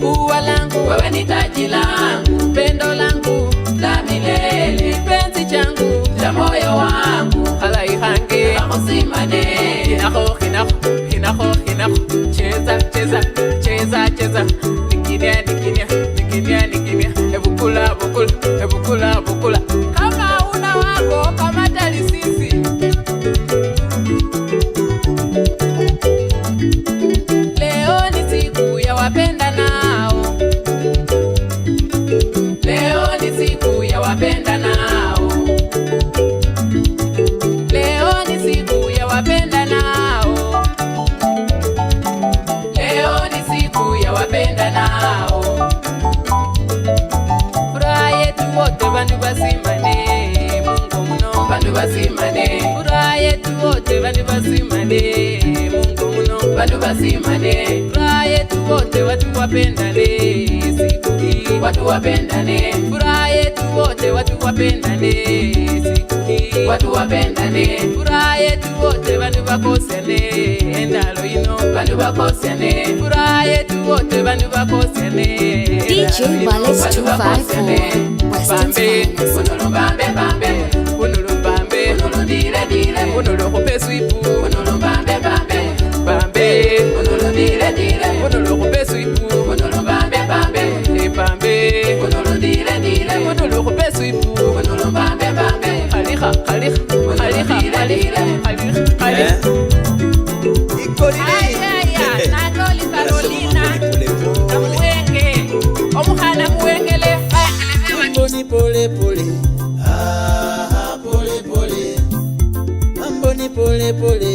Ua langu wewe ni taji langu, pendo langu la milele, penzi changu cha moyo wangu, halaihange kusimane. Hinako cheza cheza cheza cheza, nikinia nikinia nikinia nikinia, ebukula bukula ebukula bukula, kama una wako kama talisisi. Leo ni siku ya wapenda nao, leo ni siku ya wapenda nao, leo ni siku ya wapenda nao, leo ni siku ya wapenda nao. Furaha yetu wote bandu basimane, Mungu muno bandu basimane. Furaha yetu wote bandu basimane, Mungu muno bandu basimane. Furaha yetu wote watu wapendane, siku hii watu wapendane. Furaha yetu wote watu wapendane, siku hii watu wapendane. Furaha yetu wote bandu bakosane, endalo ino bandu bakosane. Furaha yetu wote bandu bakosane, DJ Wallace 254, Weston's Finest. Unulu bambe bambe, unulu bambe, unulu dire dire, unulu kupe swipu, unulu bambe bambe, bambe, unulu dire dire, unulu kupe swipu, unulu bambe bambe, bambe, unulu dire dire, unulu kupe swipu, unulu bambe bambe, khaliha khaliha khaliha khaliha khaliha. Ayaya, Nandoli Carolina, Muenge, omuhana muengele. Amboni pole pole, ah pole pole. Amboni pole pole,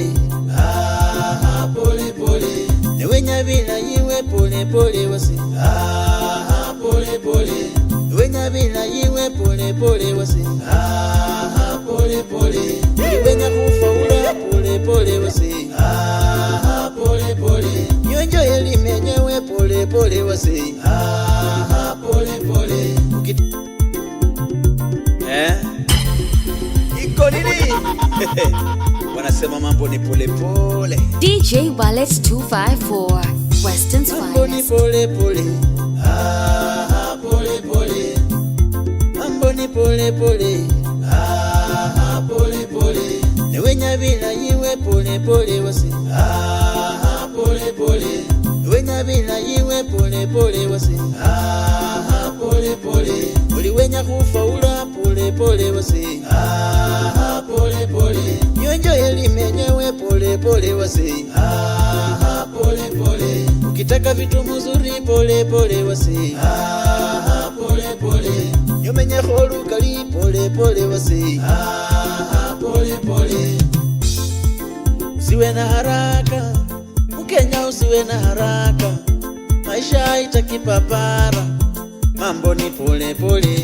ah pole pole. Newenya bila yiwe pole pole wasi, ah pole pole. Newenya bila yiwe pole pole wasi, ah pole pole. Newenya kufaula pole pole wasi, ah pole pole. Nyonjo elimenyewe pole pole wasi, ah pole pole. Iko nini? Wanasema mambo ni pole pole. DJ Wallace 254, Weston's Finest. Pole pole, ah pole pole. Mambo ni pole pole, ah pole pole. Newenya bila yiwe pole pole wasi, ah pole pole. Newenya bila yiwe pole pole wasi, ah pole pole. Uliwenya kufaula pole pole wasi, ah pole pole. Nyonjo elimenyewe pole pole wasi, ah pole pole. Ukitaka vitu mzuri pole pole wasi, ah pole pole. Nyomenye holu kali pole pole wasi, ah pole pole. Usiwe na haraka, Mkenya usiwe na haraka, maisha haitaki papara. Mambo ni pole pole,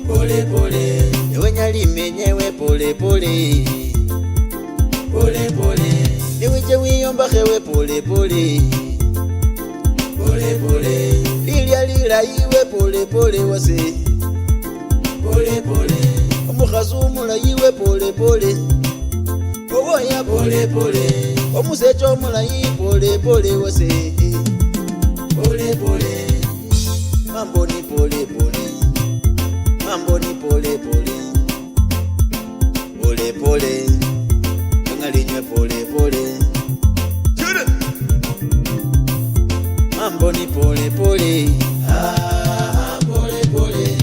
pole pole. Newenya limenyewe pole pole, pole pole. Niwije wiyomba hewe pole pole, pole pole. Lilya lila iwe pole pole wase, pole pole. Omukhazumula iwe pole pole, owoya pole pole. Omusecho mulayi pole pole wase, pole pole. Mambo ni pole pole, mambo ni pole pole, pole pole. Ngalinywe pole pole, mambo ni pole pole, ah pole pole.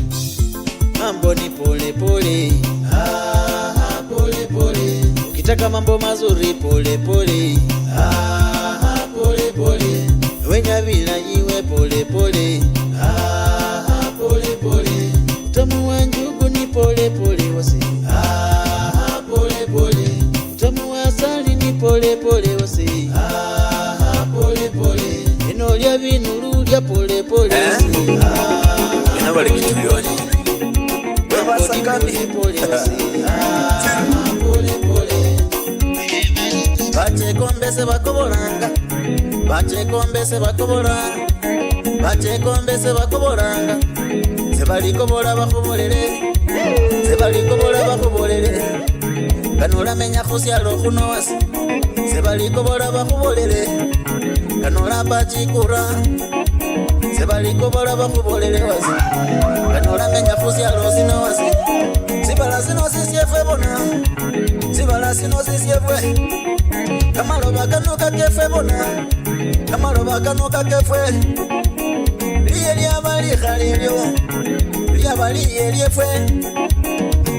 Mambo ni pole pole, ah pole pole. Ukitaka mambo mazuri pole pole, ah pole pole. Wenya bila yiwe pole pole, ah pole pole. Utamu wa njugu ni pole pole wasi, ah pole pole. Utamu wa asali ni pole pole wasi, ah pole pole. Eno lya binulu lya pole pole wasi, ah ina bali kitulio ni basa kandi pole wasi, ah pole pole. Bache kombese bakoboranga batekombese bakobora batekombese bakoboranga sebalikobola bakobolere sebalikobola bakobolere kanola menya khusyalo khuno wasi sebalikobola bakobolere kanola bachikura sebalikobola bakobolere wasi kanola menya khusyalo sino wasi sibala sino sisyefe bona sibala sino sisyefe kamaloba kano kakefe bona kamaloba kano kakefe liye lyabali khalelyo lyabali lyefwe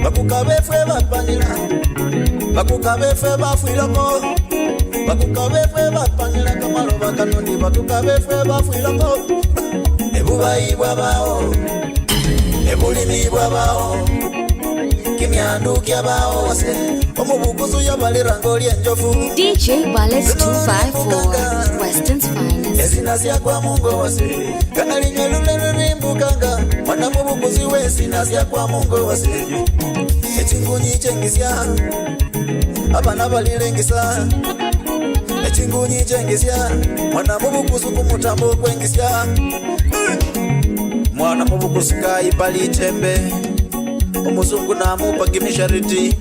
bakukabefwe bapanila bakukabefwe bafwilako bakukabefwe bapanila kamaloba kano ndi bakukabefwe bafwilako ebubayi bwabawo ebulimi bwabawo kimyandu kyabaawo wase omubuguzu yabalirango lyenjofu DJ Ballet 254 Weston's finest. esina syakwa mungo wase kanalinye lulerimbukanga mwana mubuguzi wesina syakwa mungo wase ekingunyi kyengisya abana balirengisa ekingunyi kyengisya mwana mubuguzi kumutambo kwengisya mwana mubuguzi kayibali tembe omuzungu namupa kimishariti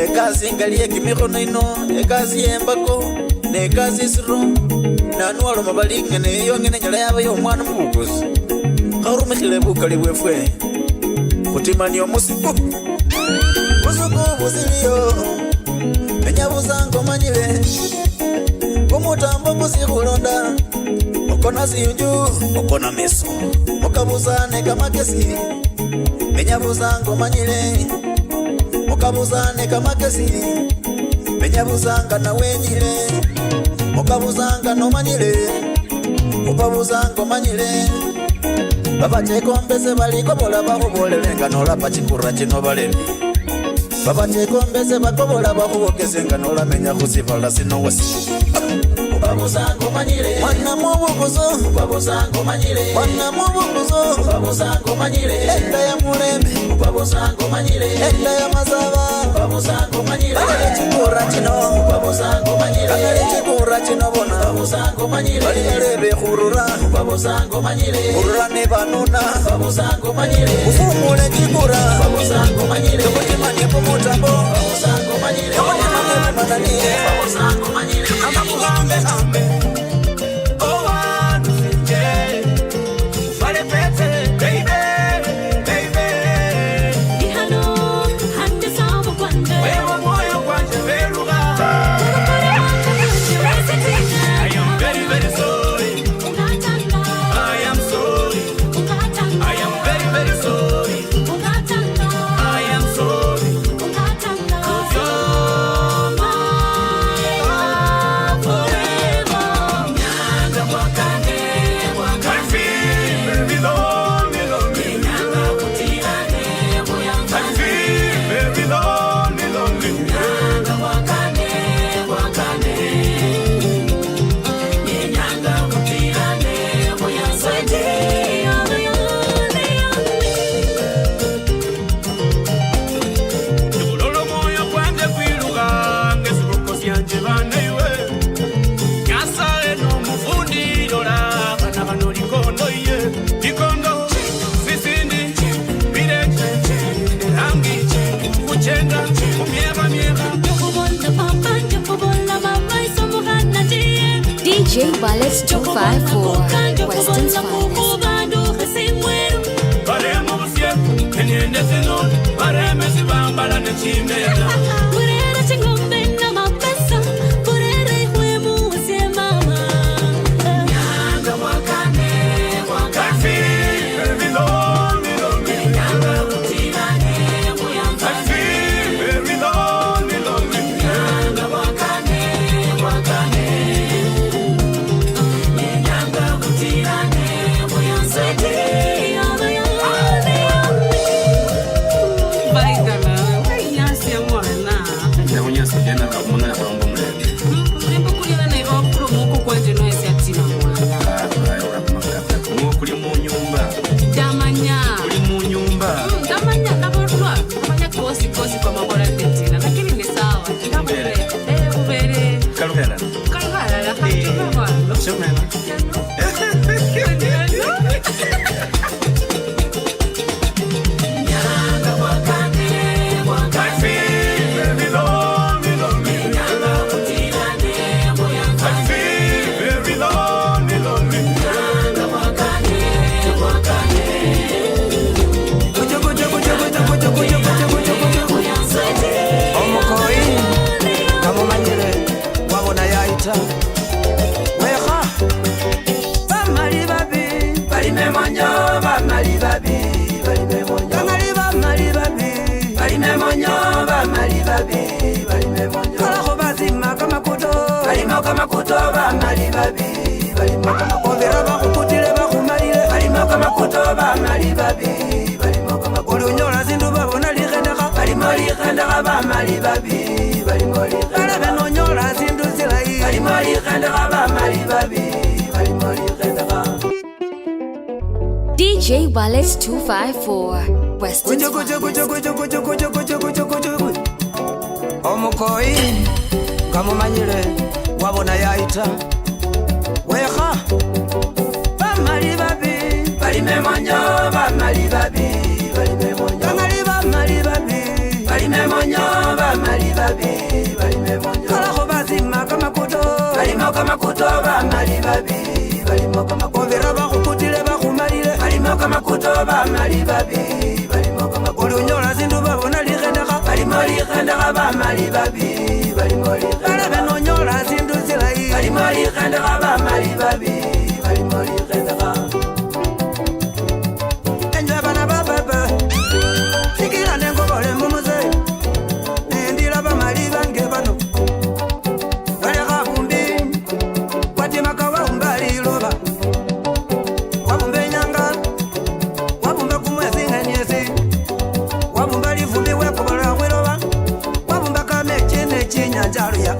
ekazi ngaliye kimikhono ino ekazi yembako nekazi siro nanuwalo mabalingene yongene nyala yaba yomwana mubuguzi kharumikhile bukali bwefwe khutimani omusiku busuku busiliyo enyabuzango manyile kumutambo kusikhulonda okona siyunju okona meso mukabuzane kamakesi menyabuzango manyile mukabuzane kamakesi menyabuzanga nawenyile mukabuzanga nomanyile mukabuzango manyile babatekombese balikobola bakubolelenga nolapa chikura chino balemi babatekombese bakobola bakubokesenga nolamenya khusibala sino wasi Babuzango manyire mwana mubuguzo babuzango manyire mwana mubuguzo babuzango manyire enda ya mulembe babuzango manyire enda ya mazaba babuzango manyire kale chikura chino babuzango manyire kale chikura chino bona babuzango manyire balebe khurura babuzango manyire khurura ne banuna babuzango manyire ufumule chikura babuzango manyire kutimani kumutambo babuzango manyire kutimani manani babuzango manyire amakuhambe ambe oh one yeah fale pete baby baby ihano hande sawa kwanje wewe moyo kwanje veruga I am very very sorry I am sorry I am very very sorry I am sorry DJ Ballet 254 Weston's finest. shomela. Kamakuto ba mali babi balimo kamakobera bakukutile bakumalile balimo kamakuto ba mali babi balimo kamakolo nyola zindu babona likhendaka balimo likhendaka ba mali babi balimo likhendaka beno nyola zindu zilai balimo likhendaka ba mali babi balimo likhendaka. DJ Wallace 254 Western Omukoi kamumanyile wabona yaita weha bamali babi balimemonyo bamali babi balimemonyo bamali babi balimemonyo bamali babi balimemonyo kalako bazima kamakuto balimo kamakuto bamali babi balimo kamakobera bakukutile bakumalile balimo kamakuto bamali babi balimo kamakolo nyola zindu babona likhendaka balimo likhendaka bamali babi balimo likhendaka beno nyola zindu zilai balimo likhendaka bamali babi balimo likhendaka enjwe bana bababa sikira nengobole mumuze nendila bamali bange bano baleka kumbi kwatimaka waumbali loba wabumbe nyanga wabumbe kumwezi ngeniesi wabumba livumbi wekobola kwiloba wabumba kamechene chinyanjaluya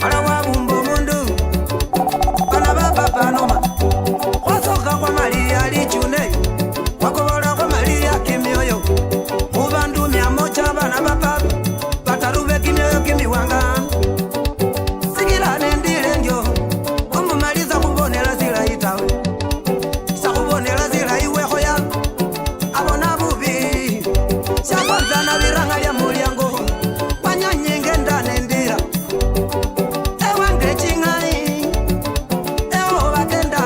ala wabumba omundu bana bababanoma wasoka kwa malia lichune wakobola kwa malia kimyoyo mubandu myamocha bana baba batarube kimyoyo kimiwanga sikila nendile njo kumumaliza kubonela zila itawe sakubonela zila iwehoya abona bubi shakonza na viranga vya mulyango wanyanyenge ndane ndira ewange chingai eo bakenda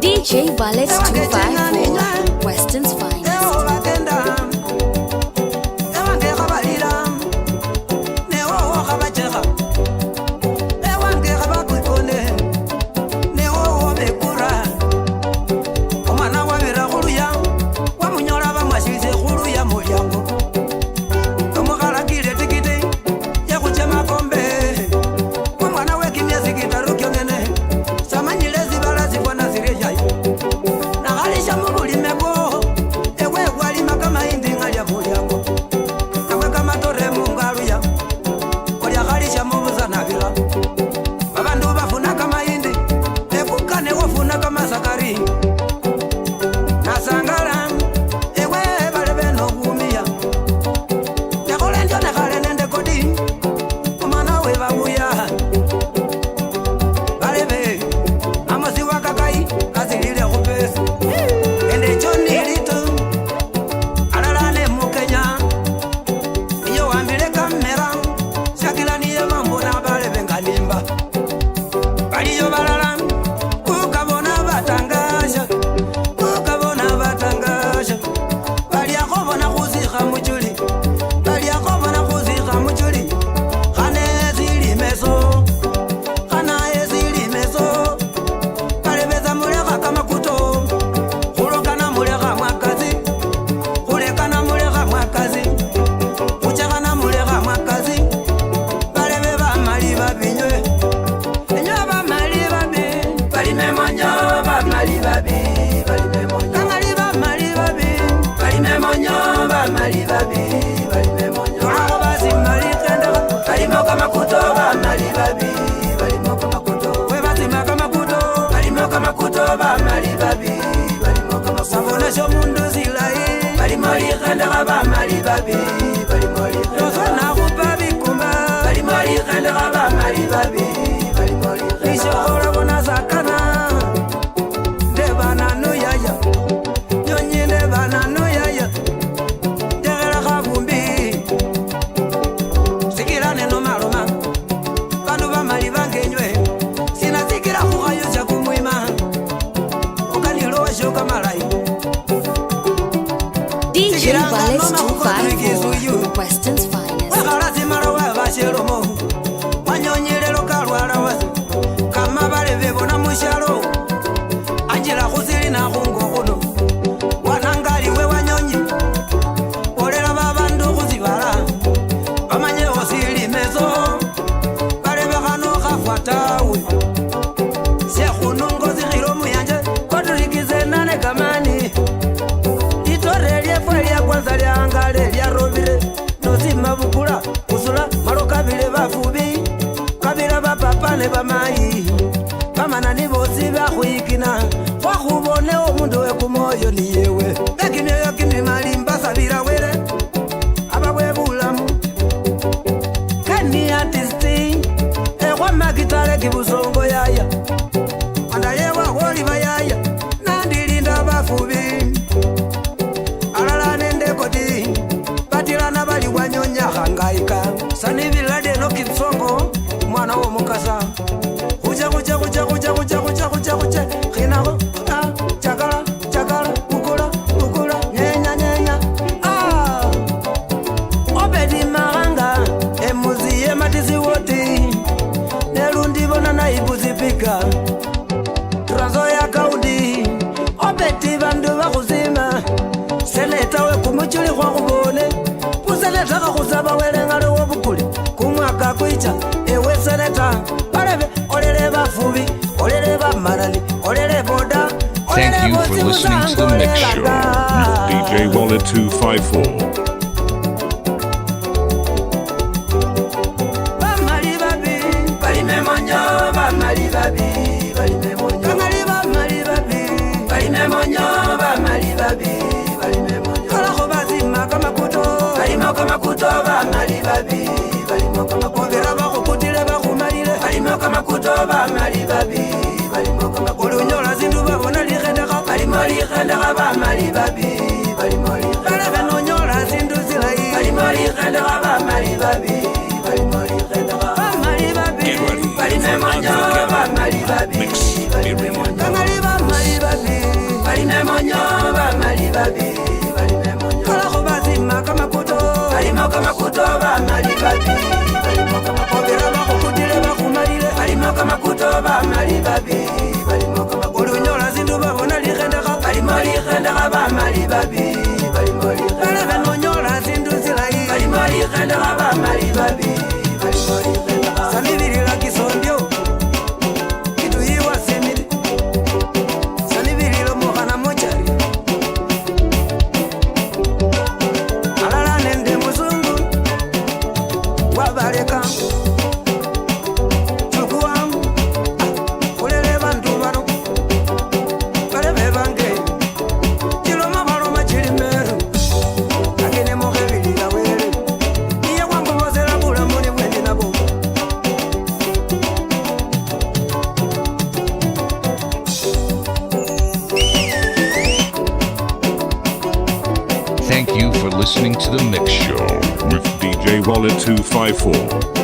DJ Wallace 254 Western's finest. eo bakenda ewange kabalira newo kabacheka ewange kabakwikone newo bekura omwana wabira khuluya wamunyola bamwashize khuluya mulyango omukhalakile tikiti yekhuchema kombe omwana wekimyezi kitaru kyongene samanyile zibala zibona zileshayo nakhalisha mubulime bwo ewe bwalima kamayindi ngalya mulyango ewe kamatore mungaluya olyakhalisha mubuzanabila babandu bafuna kamayindi ekukane wafuna kamasakari nasangala ewe balebe nokuumia nekhole ndyo nekhale nende kodi omwana we babuya balebe amosi wa kakai kazilile khupesi ende chonilitu alala ne mukenya iyo wambile kamera shakilaniye mambona balebe ngalimba baliyo balala ukabona batangasha ukabona batangasha baliakhobona khuzikha muchuli baliakhobona khuzikha muchuli khane zilimeso khana ezilimeso balebeza mulekha kamakuto khulokana mulekha mwakazi khulekana mulekha mwakazi khuchekhana mulekha mwakazi balebe bamali babinywe enywe bamali babi balimemonyo bamali babi balimemonyo bamali babi balimemonyo bamali babi balimemonyo aho bazimali khendaka balimo kamakuto bamali babi balimo kamakuto we bazima kamakuto balimo kamakuto bamali babi balimo kamakuto sabona shomundu zilai balimo likhendaka bamali babi balimo likhendaka tosona khupa bikumba balimo likhendaka bamali babi balimo likhendaka ishokola bona wanyonyi lelo kalwala wasi kama baleve bona mushalo anjira khusili na khungo khuno wanangali we wanyonyi olela babandu khuzibala bamanye osili mezo balebe khano khafwatawe sekhunu ngozi khilo muyanje kotulikize nane kamani itore lyefwe lya kwanza lyangale lyarobile nozima bukula kusula malo kabile bafubi kabila bapapa ne bamayi bamanani bosi bakhwikina wakhubone omundu wekumoyo niyewe bekimyoyo kimimali mbasabila wele ababwe bulamu kani artisti ekhwamakitale kibusongo yaya andalewa kholiba yaya nandilinda bafubi alala nendekoti batilana bali wanyonya khangaika sanibilade no kinsongo mwana womukasa kuche khinakho chakala ukula nyenya obedi mahanga emuzi yematisi woti nelundi bona naibuzipika transo ya kaudi obeti bandu bakhusima seneta wekumuchuli khwakhubone puseneta khakhusaba welengale wobukuli kumwaka kwicha ewe seneta balebe olele bafubi olele bamarali olele boda. Thank you for listening to The Mix Show with DJ Wallet 254. Kamakuto bamali babi balimo kamakubera bakukutile bakumalile balimo kamakuto bamali babi balimo kamakulu nyola zindu babona likhendeka balimo likhendeka bamali babi balimo likhendeka nonyola zindu zilayi balimo likhendeka bamali babi balimo likhendeka bamali babi balimo monyo bamali babi balimo bamali babi balimo monyo bamali babi balimo monyo kala khobazima kamakuto balimo kamakuto bamali babi balimo kamakobera bakukutile bakumalile balimo kamakuto bamali babi balimo kamakulu nyola zindu babona likhendeka balimo likhendeka bamali babi balimo likhendeka nonyola zindu zilayi balimo likhendeka bamali babi balimo likhendeka sanibilila kisondio kitu yiwa semile sanibililo mohana mochari alala nende muzungu wabaleka chuku wangu kulele bantu bano balebe bange chiloma baloma chili meru akene mokebilila wele iye wangu bozela bulamuni bwendi nabo Thank you for listening to The Mix Show with DJ Wallet 254.